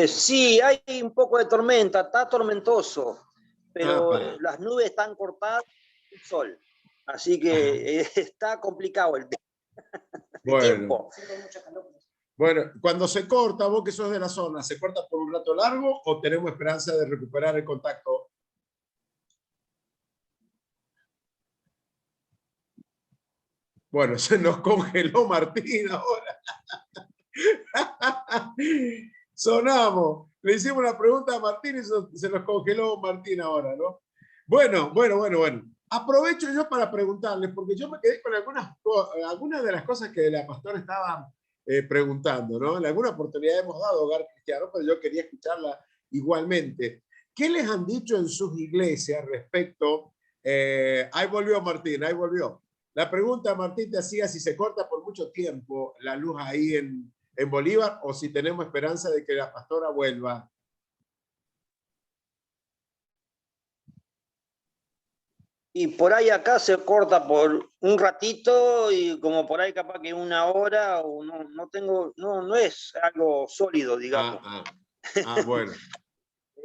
Sí, hay un poco de tormenta, está tormentoso, pero las nubes están cortadas el sol. Así que está complicado el tiempo. Bueno, cuando se corta, vos que sos de la zona, ¿se corta por un rato largo o tenemos esperanza de recuperar el contacto? Bueno, se nos congeló Martín ahora. Sonamos. Le hicimos una pregunta a Martín y se nos congeló Martín ahora, ¿no? Bueno. Aprovecho yo para preguntarles, porque yo me quedé con algunas de las cosas que la pastora estaba preguntando, ¿no? En alguna oportunidad hemos dado Hogar Cristiano, pero yo quería escucharla igualmente. ¿Qué les han dicho en sus iglesias respecto? Ahí volvió Martín, ahí volvió. La pregunta, Martín, te hacía si se corta por mucho tiempo la luz ahí en Bolívar o si tenemos esperanza de que la pastora vuelva. Y por ahí acá se corta por un ratito y como por ahí capaz que una hora o no es algo sólido, digamos. Bueno.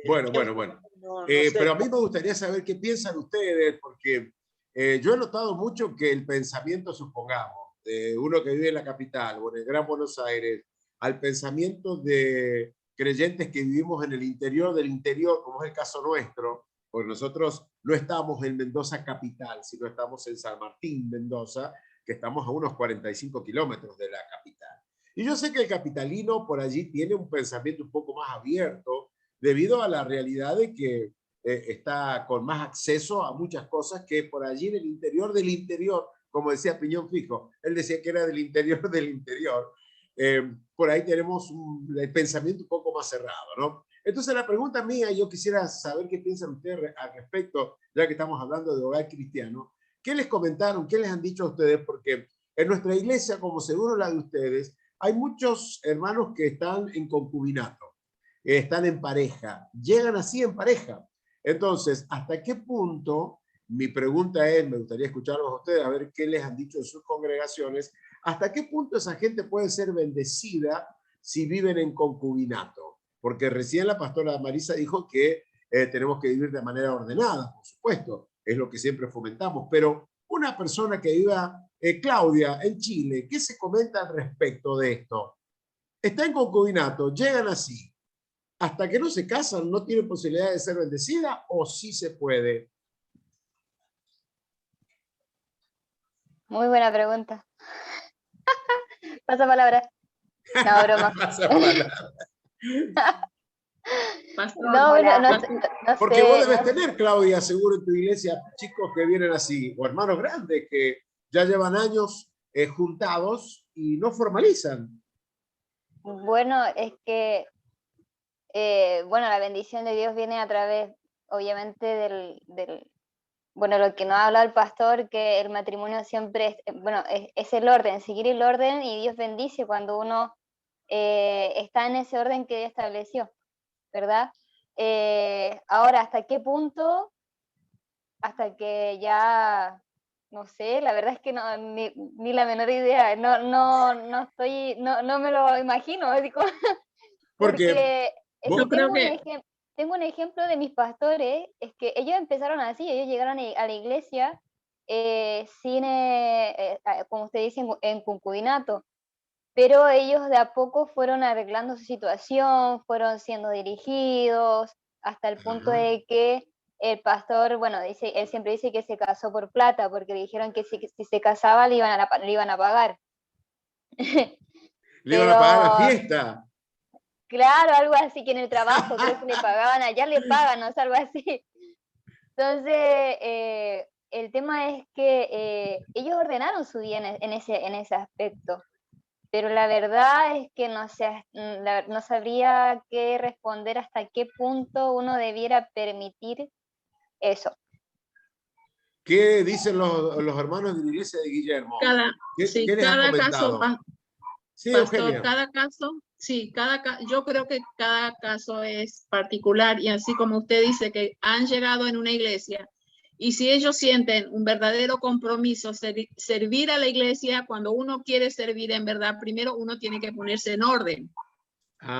Bueno. No sé. Pero a mí me gustaría saber qué piensan ustedes, porque yo he notado mucho que el pensamiento, supongamos, de uno que vive en la capital o en el Gran Buenos Aires, al pensamiento de creyentes que vivimos en el interior del interior, como es el caso nuestro, porque nosotros no estamos en Mendoza capital, sino estamos en San Martín, Mendoza, que estamos a unos 45 kilómetros de la capital. Y yo sé que el capitalino por allí tiene un pensamiento un poco más abierto, debido a la realidad de que está con más acceso a muchas cosas que por allí en el interior del interior, como decía Piñón Fijo, él decía que era del interior del interior, por ahí tenemos el pensamiento un poco más cerrado, ¿no? Entonces la pregunta mía, yo quisiera saber qué piensan ustedes al respecto, ya que estamos hablando de Hogar Cristiano. ¿Qué les comentaron? ¿Qué les han dicho a ustedes? Porque en nuestra iglesia, como seguro la de ustedes, hay muchos hermanos que están en concubinato, están en pareja, llegan así en pareja. Entonces, ¿hasta qué punto? Mi pregunta es, me gustaría escucharlos a ustedes, a ver qué les han dicho en sus congregaciones, ¿hasta qué punto esa gente puede ser bendecida si viven en concubinato? Porque recién la pastora Marisa dijo que tenemos que vivir de manera ordenada, por supuesto, es lo que siempre fomentamos, pero una persona que viva, Claudia, en Chile, ¿qué se comenta al respecto de esto? Está en concubinato, llegan así, hasta que no se casan, ¿no tienen posibilidad de ser bendecida o sí se puede? Muy buena pregunta. Pasa palabra. No, broma. Pasa palabra. No Porque sé, vos debes tener, Claudia, seguro en tu iglesia, chicos que vienen así, o hermanos grandes que ya llevan años juntados y no formalizan. Bueno, es que la bendición de Dios viene a través, obviamente, bueno, lo que nos habla el pastor, que el matrimonio siempre es el orden, seguir el orden, y Dios bendice cuando uno está en ese orden que ella estableció, ¿verdad? Ahora, ¿hasta qué punto? Hasta que ya, no sé, la verdad es que no, ni la menor idea, no me lo imagino, digo, porque yo creo tengo un ejemplo de mis pastores, es que ellos empezaron así, ellos llegaron a la iglesia sin, como usted dice, en concubinato, pero ellos de a poco fueron arreglando su situación, fueron siendo dirigidos, hasta el punto de que el pastor, bueno, él siempre dice que se casó por plata, porque le dijeron que si se casaba le iban a pagar. Le iban a pagar la fiesta. Claro, algo así, que en el trabajo creo que le pagaban, allá le pagan, no sé, algo así. Entonces, el tema es que ellos ordenaron su vida en ese aspecto, pero la verdad es que no sabría qué responder hasta qué punto uno debiera permitir eso. ¿Qué dicen los hermanos de la iglesia de Guillermo? ¿Qué les han comentado? Sí, pastor, Eugenia. cada caso, sí, yo creo que cada caso es particular, y así como usted dice que han llegado en una iglesia, y si ellos sienten un verdadero compromiso, servir a la iglesia, cuando uno quiere servir en verdad, primero uno tiene que ponerse en orden.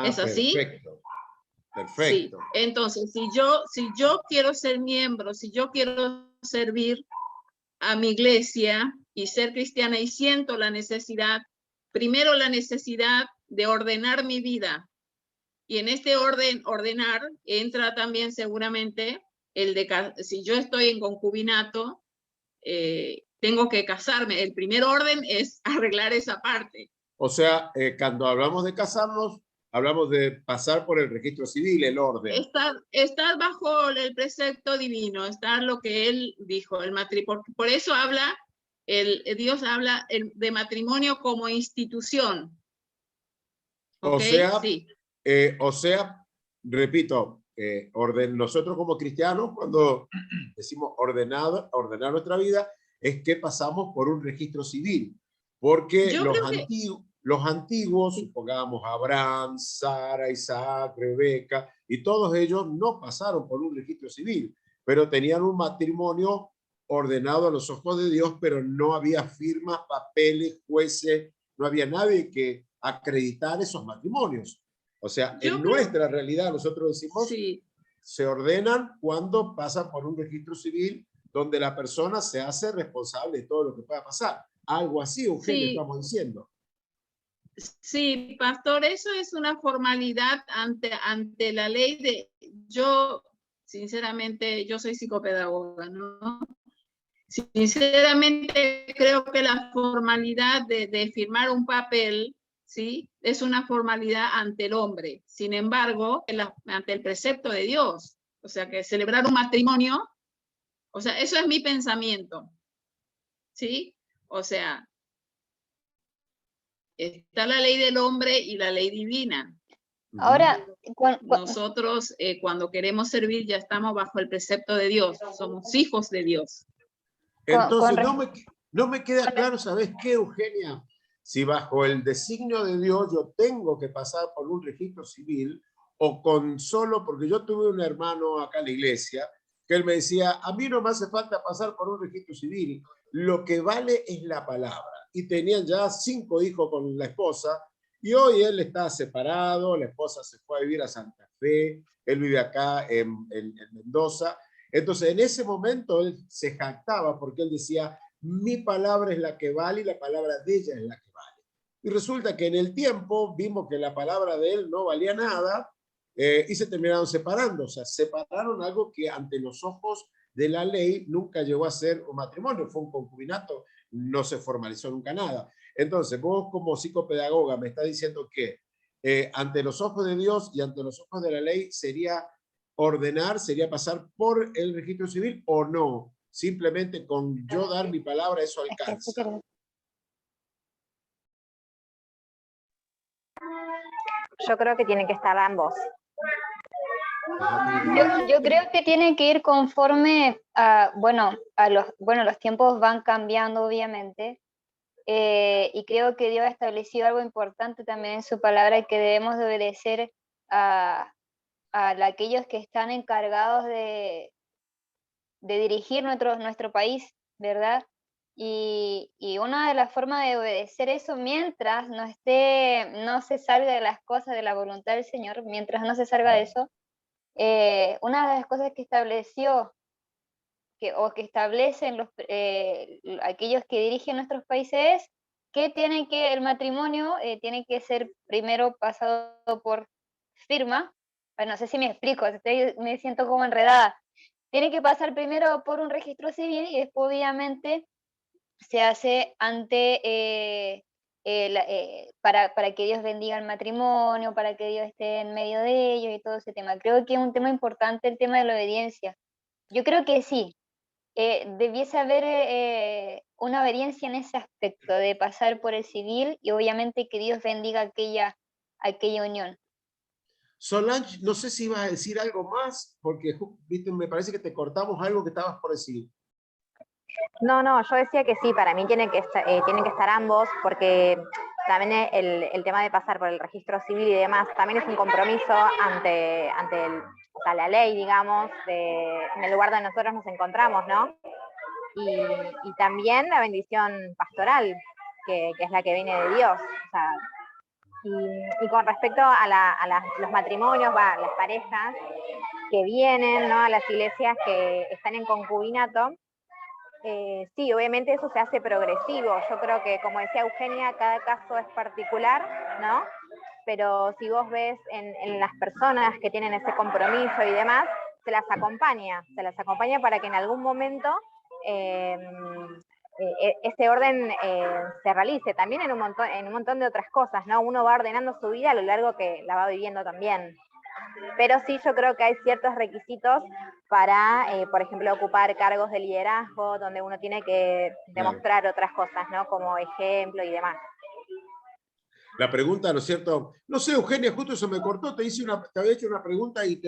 ¿Es así? Perfecto. Sí. Entonces, si yo quiero ser miembro, si yo quiero servir a mi iglesia y ser cristiana y siento la necesidad, primero la necesidad de ordenar mi vida, y en este ordenar entra también seguramente el de, si yo estoy en concubinato, tengo que casarme. El primer orden es arreglar esa parte. O sea, cuando hablamos de casarnos, hablamos de pasar por el registro civil, el orden. Estar bajo el precepto divino, estar lo que él dijo, el matrimonio. Por eso habla, Dios habla de matrimonio como institución. ¿Okay? O sea, repito, nosotros como cristianos, cuando decimos ordenar nuestra vida, es que pasamos por un registro civil, porque los antiguos, supongamos Abraham, Sara, Isaac, Rebeca, y todos ellos no pasaron por un registro civil, pero tenían un matrimonio ordenado a los ojos de Dios, pero no había firmas, papeles, jueces, no había nadie que acreditar esos matrimonios. O sea, nuestra realidad nosotros decimos, se ordenan cuando pasan por un registro civil donde la persona se hace responsable de todo lo que pueda pasar. Algo así, Eugenia, estamos diciendo. Sí, pastor, eso es una formalidad ante la ley yo, sinceramente, yo soy psicopedagoga, ¿no? Sinceramente, creo que la formalidad de firmar un papel, ¿sí? Es una formalidad ante el hombre. Sin embargo, ante el precepto de Dios. O sea, que celebrar un matrimonio, o sea, eso es mi pensamiento. ¿Sí? O sea, está la ley del hombre y la ley divina. Ahora, nosotros cuando queremos servir ya estamos bajo el precepto de Dios. Somos hijos de Dios. Entonces, no me queda claro, ¿sabes qué, Eugenia? Si bajo el designio de Dios yo tengo que pasar por un registro civil, o con solo, porque yo tuve un hermano acá en la iglesia, que él me decía, a mí no me hace falta pasar por un registro civil, lo que vale es la palabra. Y tenían ya 5 hijos con la esposa, y hoy él está separado, la esposa se fue a vivir a Santa Fe, él vive acá en Mendoza. Entonces, en ese momento él se jactaba porque él decía, mi palabra es la que vale y la palabra de ella es la que vale. Y resulta que en el tiempo vimos que la palabra de él no valía nada y se terminaron separando. O sea, separaron algo que ante los ojos de la ley nunca llegó a ser un matrimonio, fue un concubinato, no se formalizó nunca nada. Entonces, vos como psicopedagoga me estás diciendo que ante los ojos de Dios y ante los ojos de la ley sería ordenar, sería pasar por el registro civil o no. Simplemente con yo dar mi palabra eso alcanza. Yo creo que tienen que estar ambos. Yo creo que tiene que ir conforme a, los tiempos van cambiando obviamente, y creo que Dios ha establecido algo importante también en su palabra, que debemos de obedecer a aquellos que están encargados de dirigir nuestro país, ¿verdad? Y una de las formas de obedecer eso, mientras no se salga de las cosas de la voluntad del Señor, mientras no se salga de eso, una de las cosas que estableció, o que establecen aquellos que dirigen nuestros países, es que el matrimonio tiene que ser primero pasado por firma. No sé si me explico, me siento como enredada. Tiene que pasar primero por un registro civil y después obviamente se hace para que Dios bendiga el matrimonio, para que Dios esté en medio de ellos y todo ese tema. Creo que es un tema importante el tema de la obediencia. Yo creo que sí, debiese haber una obediencia en ese aspecto, de pasar por el civil y obviamente que Dios bendiga aquella unión. Solange, no sé si ibas a decir algo más, porque viste, me parece que te cortamos algo que estabas por decir. No, yo decía que sí, para mí tienen que estar ambos, porque también el tema de pasar por el registro civil y demás, también es un compromiso ante la ley, digamos, en el lugar donde nosotros nos encontramos, ¿no? Y también la bendición pastoral, que es la que viene de Dios. O sea, y con respecto a los matrimonios, las parejas que vienen, ¿no?, a las iglesias que están en concubinato, sí, obviamente eso se hace progresivo. Yo creo que, como decía Eugenia, cada caso es particular, ¿no? Pero si vos ves en las personas que tienen ese compromiso y demás, se las acompaña para que en algún momento ese orden se realice. También en un montón de otras cosas, ¿no? Uno va ordenando su vida a lo largo que la va viviendo también. Pero sí, yo creo que hay ciertos requisitos para, por ejemplo, ocupar cargos de liderazgo, donde uno tiene que demostrar otras cosas, ¿no? Como ejemplo y demás. La pregunta, ¿no es cierto? No sé, Eugenia, justo se me cortó, te había hecho una pregunta y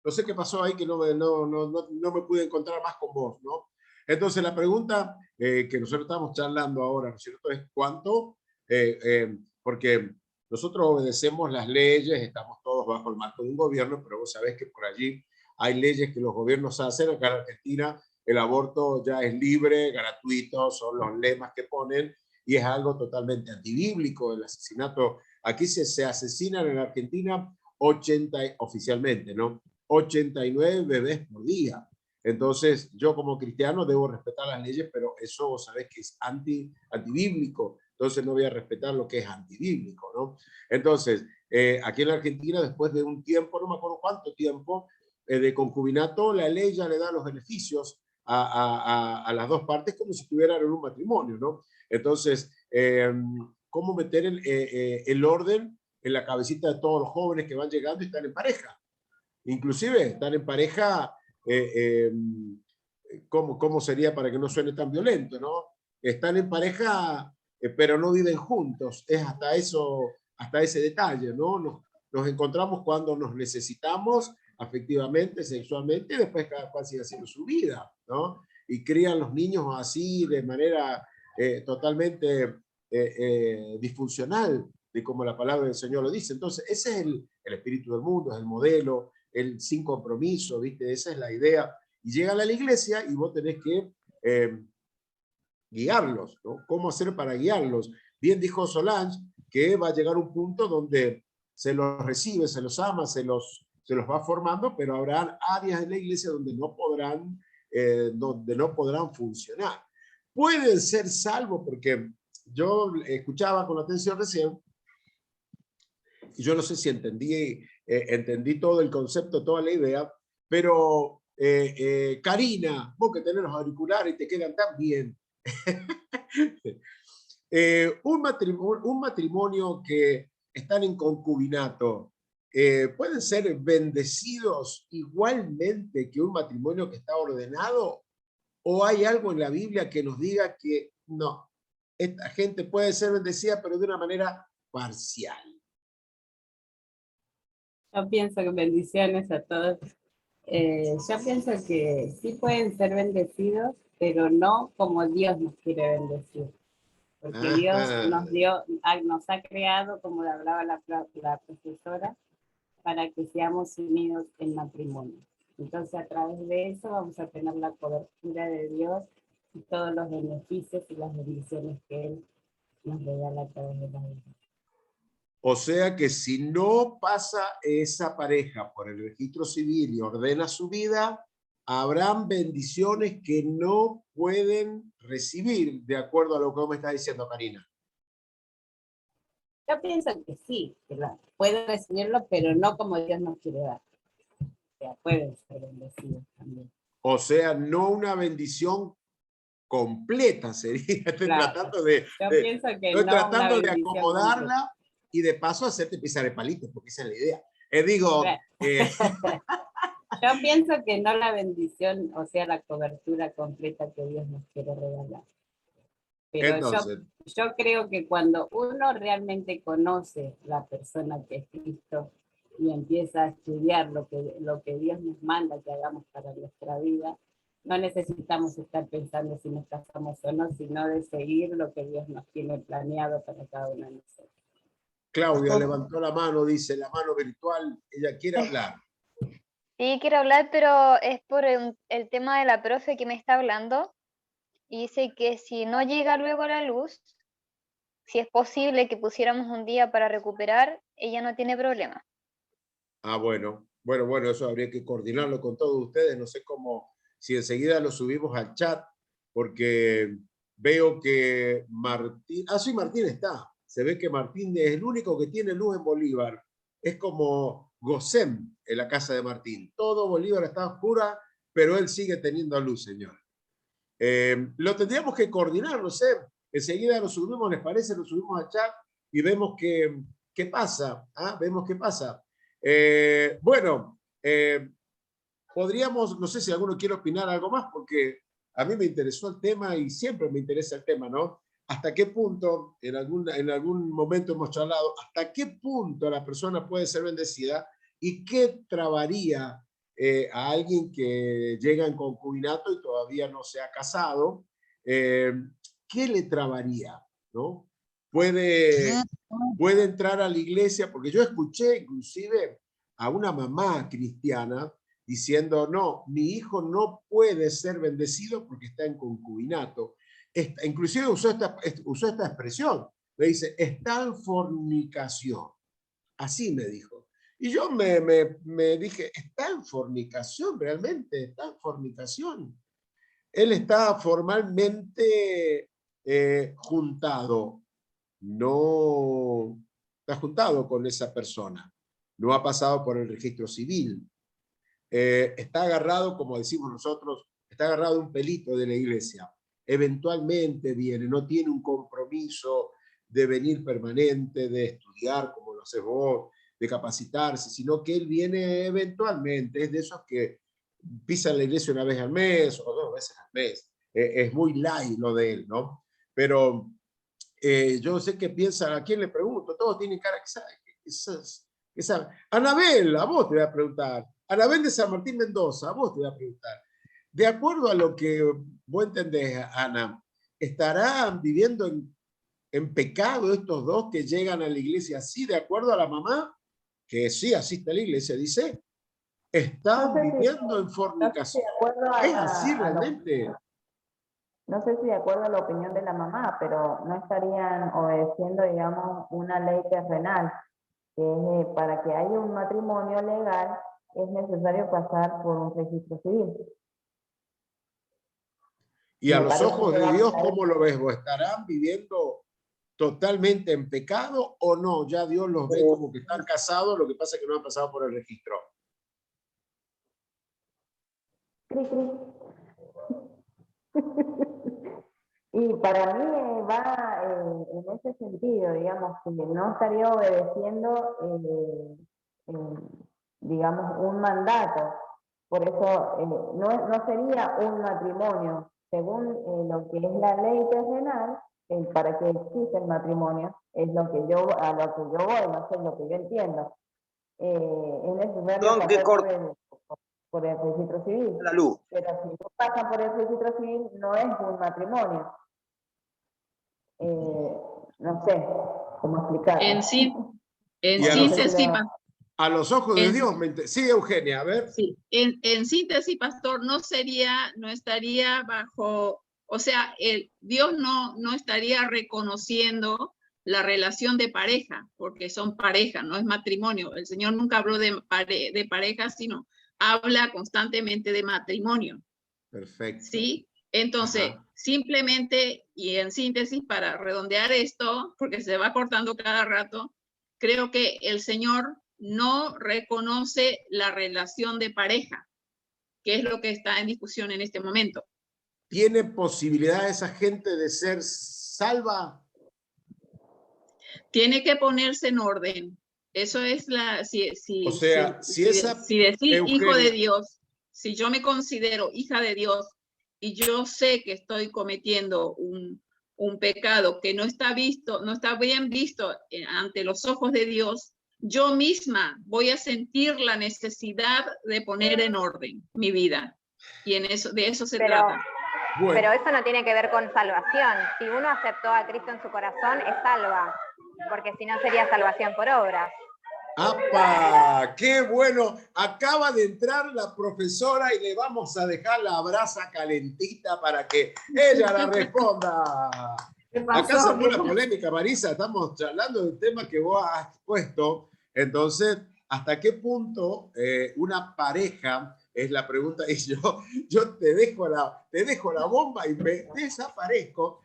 no sé qué pasó ahí, que no me pude encontrar más con vos, ¿no? Entonces, la pregunta que nosotros estamos charlando ahora, ¿no es cierto?, es cuánto, porque nosotros obedecemos las leyes, estamos todos bajo el marco de un gobierno, pero vos sabés que por allí hay leyes que los gobiernos hacen. Acá en Argentina el aborto ya es libre, gratuito, son los lemas que ponen, y es algo totalmente antibíblico el asesinato. Aquí se asesinan en Argentina oficialmente, ¿no?, 89 bebés por día. Entonces, yo como cristiano debo respetar las leyes, pero eso vos sabés que es antibíblico. Entonces no voy a respetar lo que es antibíblico, ¿no? Entonces, aquí en la Argentina, después de un tiempo, no me acuerdo cuánto tiempo, de concubinato, la ley ya le da los beneficios a las dos partes como si estuvieran en un matrimonio, ¿no? Entonces, ¿cómo meter el orden en la cabecita de todos los jóvenes que van llegando y están en pareja? Inclusive están en pareja, ¿cómo sería para que no suene tan violento, ¿no? Están en pareja, pero no viven juntos. Es hasta ese detalle, ¿no? Nos encontramos cuando nos necesitamos afectivamente, sexualmente, y después cada cual sigue haciendo su vida, ¿no? Y crían los niños así de manera totalmente disfuncional, de como la palabra del Señor lo dice. Entonces, ese es el espíritu del mundo, es el modelo, el sin compromiso, ¿viste? Esa es la idea. Y llegan a la iglesia y vos tenés que guiarlos, ¿no? ¿Cómo hacer para guiarlos? Bien dijo Solange que va a llegar un punto donde se los recibe, se los ama, se los va formando, pero habrá áreas en la iglesia donde no podrán funcionar. Pueden ser salvos, porque yo escuchaba con atención recién, y yo no sé si entendí todo el concepto, toda la idea, pero Karina, vos que tenés los auriculares y te quedan tan bien, un matrimonio que están en concubinato, ¿pueden ser bendecidos igualmente que un matrimonio que está ordenado? ¿O hay algo en la Biblia que nos diga que no, esta gente puede ser bendecida, pero de una manera parcial? Yo pienso que bendiciones a todos. Yo pienso que sí pueden ser bendecidos, pero no como Dios nos quiere bendecir. Porque Dios nos ha creado, como hablaba la profesora, para que seamos unidos en matrimonio. Entonces, a través de eso vamos a tener la cobertura de Dios y todos los beneficios y las bendiciones que Él nos regala a través de la vida. O sea que si no pasa esa pareja por el registro civil y ordena su vida, habrán bendiciones que no pueden recibir, de acuerdo a lo que vos me estás diciendo, Karina. Yo pienso que sí, que pueden recibirlo, pero no como Dios nos quiere dar. O sea, pueden ser bendecidos también. O sea, no una bendición completa sería. Estoy Claro. tratando de acomodarla completa. Y de paso hacerte pisar el palito, porque esa es la idea. Digo... Yo pienso que no la bendición, o sea, la cobertura completa que Dios nos quiere regalar. Pero entonces, yo creo que cuando uno realmente conoce la persona que es Cristo y empieza a estudiar lo que Dios nos manda que hagamos para nuestra vida, no necesitamos estar pensando si nos casamos o no, sino de seguir lo que Dios nos tiene planeado para cada uno de nosotros. Claudia levantó la mano, dice, la mano virtual, ella quiere hablar. Sí, quiero hablar, pero es por el tema de la profe que me está hablando. Y dice que si no llega luego la luz, si es posible que pusiéramos un día para recuperar, ella no tiene problema. Ah, bueno, eso habría que coordinarlo con todos ustedes. No sé cómo, si enseguida lo subimos al chat, porque veo que Martín, sí, Martín está. Se ve que Martín es el único que tiene luz en Bolívar. Es como Gosem en la casa de Martín. Todo Bolívar está oscura, pero él sigue teniendo luz, señor. Lo tendríamos que coordinar, no sé. Enseguida lo subimos, ¿les parece? Lo subimos al chat y vemos qué pasa. Vemos qué pasa. Podríamos, no sé si alguno quiere opinar algo más, porque a mí me interesó el tema y siempre me interesa el tema, ¿no? ¿Hasta qué punto, en algún momento hemos charlado, hasta qué punto la persona puede ser bendecida y qué trabaría a alguien que llega en concubinato y todavía no se ha casado? ¿Qué le trabaría? ¿No? Puede entrar a la iglesia, porque yo escuché inclusive a una mamá cristiana diciendo, no, mi hijo no puede ser bendecido porque está en concubinato. Inclusive usó esta expresión, me dice, está en fornicación. Así me dijo. Y yo me dije, ¿está en fornicación realmente? ¿Está en fornicación? Él está formalmente juntado. No está juntado con esa persona. No ha pasado por el registro civil. Está agarrado, como decimos nosotros, está agarrado un pelito de la iglesia. Eventualmente viene, no tiene un compromiso de venir permanente, de estudiar como lo haces vos, de capacitarse, sino que él viene eventualmente. Es de esos que pisan la iglesia una vez al mes o 2 veces al mes. Es muy light lo de él, ¿no? Pero yo sé que piensan, ¿a quién le pregunto? Todos tienen cara que sabe. Anabel, a vos te voy a preguntar. Anabel de San Martín Mendoza, a vos te voy a preguntar. De acuerdo a lo que vos entendés, Ana, ¿estarán viviendo en pecado estos dos que llegan a la iglesia así, de acuerdo a la mamá, que sí asiste a la iglesia, dice? ¿Están viviendo en fornicación? ¿Es así realmente? No sé si de acuerdo a la opinión de la mamá, pero no estarían obedeciendo, digamos, una ley terrenal, que para que haya un matrimonio legal es necesario pasar por un registro civil. Y a los ojos de Dios, ¿cómo lo ves vos? ¿Estarán viviendo totalmente en pecado o no? Ya Dios los ve como que están casados, lo que pasa es que no han pasado por el registro. Y para mí va en ese sentido, digamos, que no estaría obedeciendo, digamos, un mandato. Por eso no sería un matrimonio. Según lo que es la ley terrenal, para que exista el matrimonio, es a lo que yo voy, no sé, lo que yo entiendo. Es necesario pasar por el registro civil. La luz. Pero si no pasa por el registro civil, no es un matrimonio. No sé cómo explicarlo. En Y síntesis, a los ojos de en- Dios, sí, Eugenia, a ver. sí, en síntesis, pastor, no estaría bajo, o sea, Dios no estaría reconociendo la relación de pareja, porque son pareja, no es matrimonio. El Señor nunca habló de pareja, sino habla constantemente de matrimonio. Perfecto. ¿Sí? Entonces, simplemente, y en síntesis, para redondear esto, porque se va cortando cada rato, creo que el Señor no reconoce la relación de pareja, que es lo que está en discusión en este momento. ¿Tiene posibilidad esa gente de ser salva? Tiene que ponerse en orden. Eso es si decir hijo de Dios, si yo me considero hija de Dios y yo sé que estoy cometiendo un pecado que no está bien visto ante los ojos de Dios, yo misma voy a sentir la necesidad de poner en orden mi vida. Y de eso se trata. Bueno. Pero eso no tiene que ver con salvación. Si uno aceptó a Cristo en su corazón, es salva, porque si no sería salvación por obras. ¡Apa! ¡Qué bueno! Acaba de entrar la profesora y le vamos a dejar la brasa calentita para que ella la responda. Acá se una polémica, Marisa. Estamos charlando de un tema que vos has puesto. Entonces, ¿hasta qué punto una pareja, es la pregunta, y yo te dejo la bomba y me desaparezco?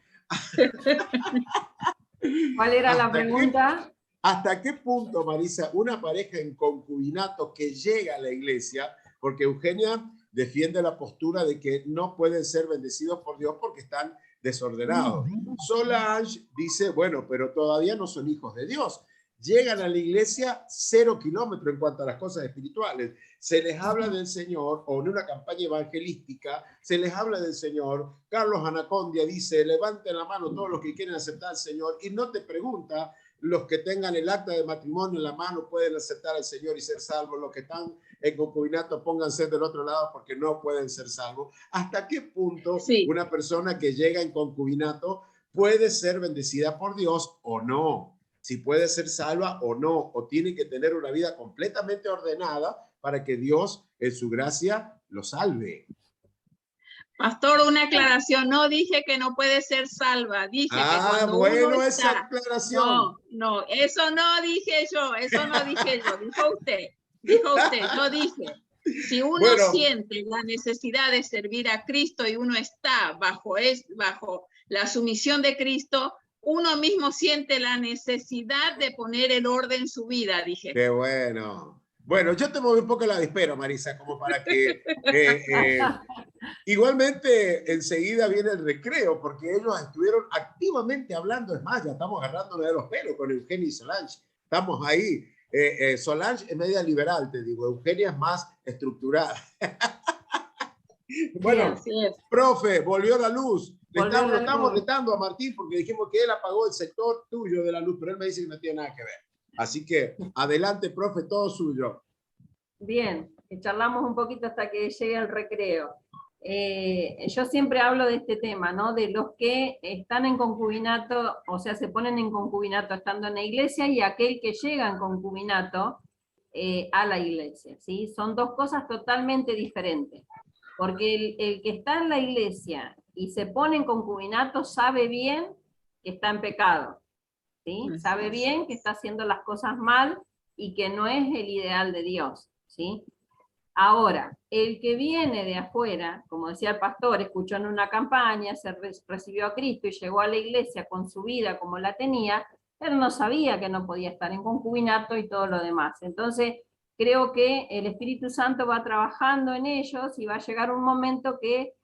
¿Cuál era la pregunta? ¿Hasta qué punto, Marisa, una pareja en concubinato que llega a la iglesia, porque Eugenia defiende la postura de que no pueden ser bendecidos por Dios porque están desordenados? Solange dice, bueno, pero todavía no son hijos de Dios. Llegan a la iglesia 0 kilómetros en cuanto a las cosas espirituales. Se les habla del Señor, o en una campaña evangelística, se les habla del Señor. Carlos Anacondia dice, levanten la mano todos los que quieren aceptar al Señor, y no te pregunta, los que tengan el acta de matrimonio en la mano pueden aceptar al Señor y ser salvos. Los que están en concubinato, pónganse del otro lado porque no pueden ser salvos. ¿Hasta qué punto una persona que llega en concubinato puede ser bendecida por Dios o no? Si puede ser salva o no, o tiene que tener una vida completamente ordenada para que Dios, en su gracia, lo salve. Pastor, una aclaración. No dije que no puede ser salva. Dije que cuando uno está... esa aclaración. No, eso no dije yo. Eso no dije yo. Dijo usted. Yo dije. Si uno siente la necesidad de servir a Cristo y uno está bajo la sumisión de Cristo, uno mismo siente la necesidad de poner en orden su vida, dije. Qué bueno. Bueno, yo te moví un poco la dispero, Marisa, como para que... igualmente, enseguida viene el recreo, porque ellos estuvieron activamente hablando. Es más, ya estamos agarrándonos de los pelos con Eugenia y Solange. Estamos ahí. Solange es media liberal, te digo. Eugenia es más estructurada. Bueno, profe, volvió la luz. Estamos retando a Martín porque dijimos que él apagó el sector tuyo de la luz, pero él me dice que no tiene nada que ver. Así que adelante, profe, todo suyo. Bien, charlamos un poquito hasta que llegue el recreo. Yo siempre hablo de este tema, ¿no? De los que están en concubinato, o sea, se ponen en concubinato estando en la iglesia, y aquel que llega en concubinato a la iglesia, ¿sí? Son dos cosas totalmente diferentes. Porque el que está en la iglesia y se pone en concubinato sabe bien que está en pecado, ¿sí? Sabe bien que está haciendo las cosas mal y que no es el ideal de Dios, ¿sí? Ahora, el que viene de afuera, como decía el pastor, escuchó en una campaña, se recibió a Cristo y llegó a la iglesia con su vida como la tenía, él no sabía que no podía estar en concubinato y todo lo demás. Entonces, creo que el Espíritu Santo va trabajando en ellos y va a llegar un momento que,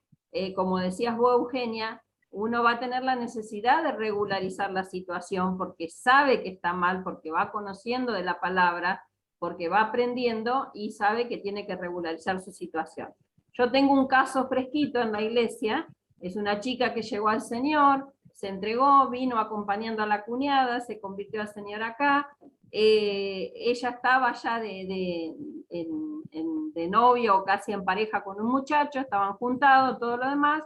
como decías vos, Eugenia, uno va a tener la necesidad de regularizar la situación porque sabe que está mal, porque va conociendo de la palabra, porque va aprendiendo y sabe que tiene que regularizar su situación. Yo tengo un caso fresquito en la iglesia, es una chica que llegó al Señor, se entregó, vino acompañando a la cuñada, se convirtió al Señor acá. Ella estaba ya de novio o casi en pareja con un muchacho, estaban juntados, todo lo demás.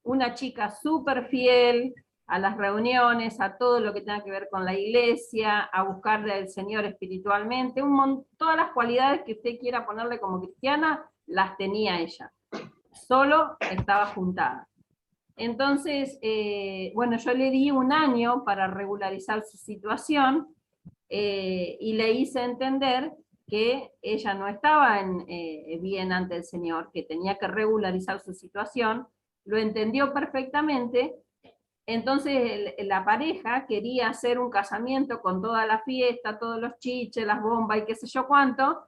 Una chica súper fiel, a las reuniones, a todo lo que tenga que ver con la iglesia, a buscarle al Señor espiritualmente, todas las cualidades que usted quiera ponerle como cristiana, las tenía ella. Solo estaba juntada. Entonces, bueno, yo le di 1 año para regularizar su situación, y le hice entender que ella no estaba bien ante el Señor, que tenía que regularizar su situación. Lo entendió perfectamente. Entonces la pareja quería hacer un casamiento con toda la fiesta, todos los chiches, las bombas y qué sé yo cuánto,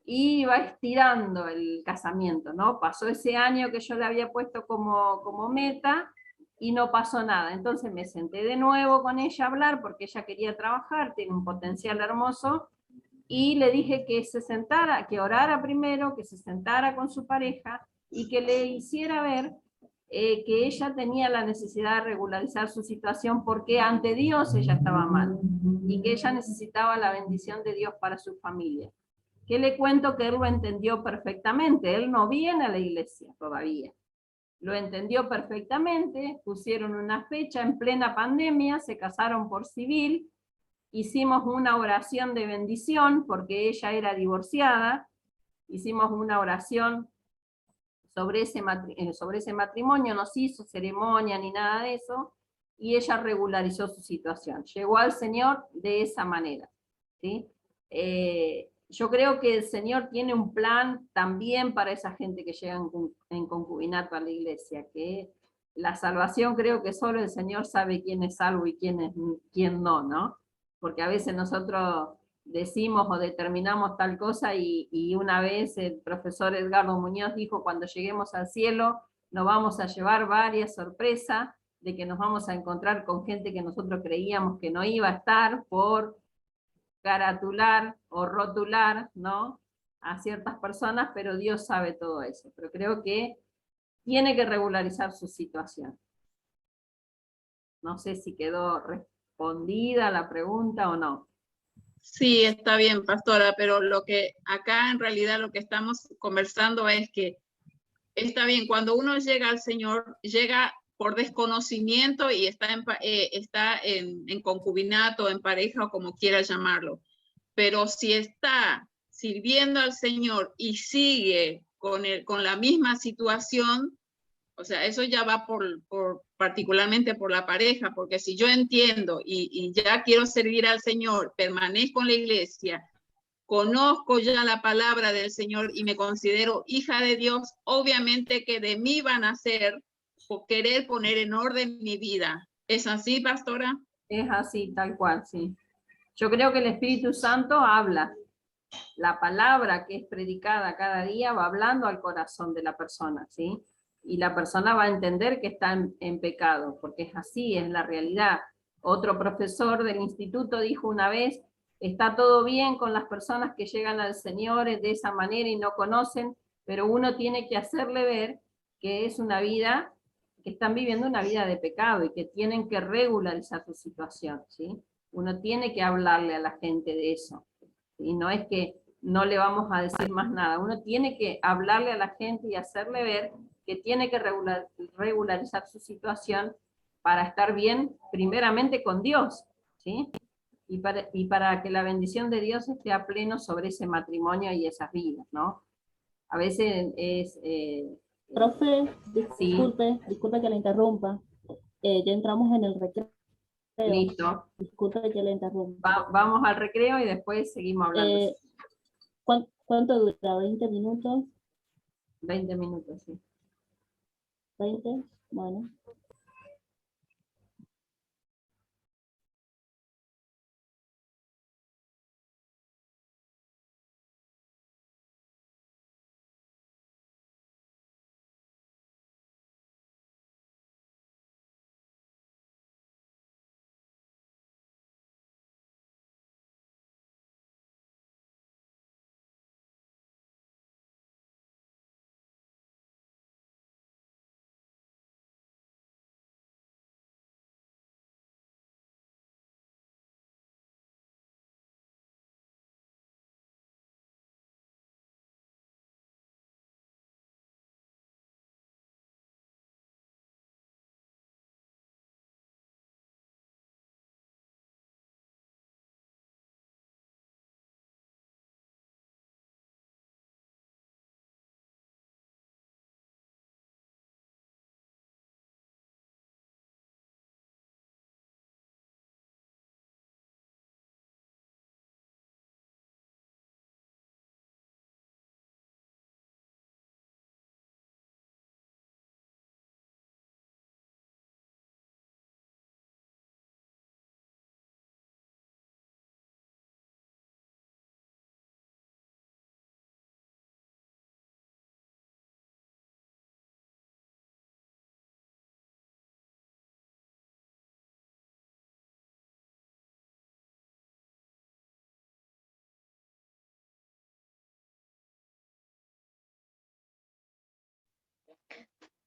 y iba estirando el casamiento, ¿no? Pasó ese año que yo le había puesto como meta y no pasó nada. Entonces me senté de nuevo con ella a hablar porque ella quería trabajar, tiene un potencial hermoso, y le dije que se sentara, que orara primero, que se sentara con su pareja y que le hiciera ver que ella tenía la necesidad de regularizar su situación porque ante Dios ella estaba mal y que ella necesitaba la bendición de Dios para su familia. Que le cuento que él lo entendió perfectamente, él no viene a la iglesia todavía. Lo entendió perfectamente, pusieron una fecha en plena pandemia, se casaron por civil, hicimos una oración de bendición porque ella era divorciada, hicimos una oración sobre ese matrimonio, no se hizo ceremonia ni nada de eso, y ella regularizó su situación. Llegó al Señor de esa manera, ¿sí? Yo creo que el Señor tiene un plan también para esa gente que llega en concubinato a la iglesia, que la salvación creo que solo el Señor sabe quién es salvo y quién no, ¿no? Porque a veces nosotros decimos o determinamos tal cosa y una vez el profesor Edgardo Muñoz dijo, cuando lleguemos al cielo nos vamos a llevar varias sorpresas de que nos vamos a encontrar con gente que nosotros creíamos que no iba a estar por caratular o rotular, ¿no?, a ciertas personas, pero Dios sabe todo eso. Pero creo que tiene que regularizar su situación. No sé si quedó respondida la pregunta o no. Sí, está bien, pastora, pero lo que acá en realidad lo que estamos conversando es que está bien, cuando uno llega al Señor, llega por desconocimiento y está en concubinato, en pareja o como quiera llamarlo. Pero si está sirviendo al Señor y sigue con la misma situación, o sea, eso ya va particularmente por la pareja, porque si yo entiendo y ya quiero servir al Señor, permanezco en la iglesia, conozco ya la palabra del Señor y me considero hija de Dios, obviamente que de mí van a hacer por querer poner en orden mi vida. ¿Es así, pastora? Es así, tal cual, sí. Yo creo que el Espíritu Santo habla. La palabra que es predicada cada día va hablando al corazón de la persona, ¿sí? Y la persona va a entender que está en pecado, porque es así, es la realidad. Otro profesor del instituto dijo una vez, está todo bien con las personas que llegan al Señor de esa manera y no conocen, pero uno tiene que hacerle ver que es una vida, que están viviendo una vida de pecado y que tienen que regularizar su situación, ¿sí? Uno tiene que hablarle a la gente de eso. Y no es que no le vamos a decir más nada, uno tiene que hablarle a la gente y hacerle ver que tiene que regularizar su situación para estar bien primeramente con Dios, ¿sí? Y para que la bendición de Dios esté a pleno sobre ese matrimonio y esas vidas, ¿no? A veces es... Profe, sí. disculpe que le interrumpa. Ya entramos en el recreo. Listo. Disculpe que le interrumpa. Vamos al recreo y después seguimos hablando. ¿Cuánto dura? ¿20 minutos? 20 minutos, sí. 20, bueno.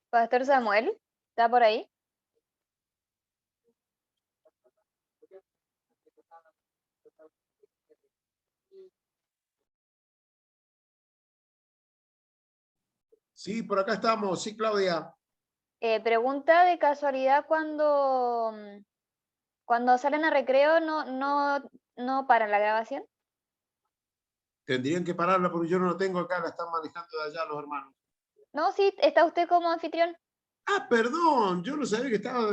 Pastor Samuel, ¿está por ahí? Sí, por acá estamos. Sí, Claudia. Pregunta de casualidad, cuando salen a recreo, ¿no paran la grabación? Tendrían que pararla porque yo no la tengo acá, la están manejando de allá los hermanos. No, sí, está usted como anfitrión. Ah, perdón, yo no sabía que estaba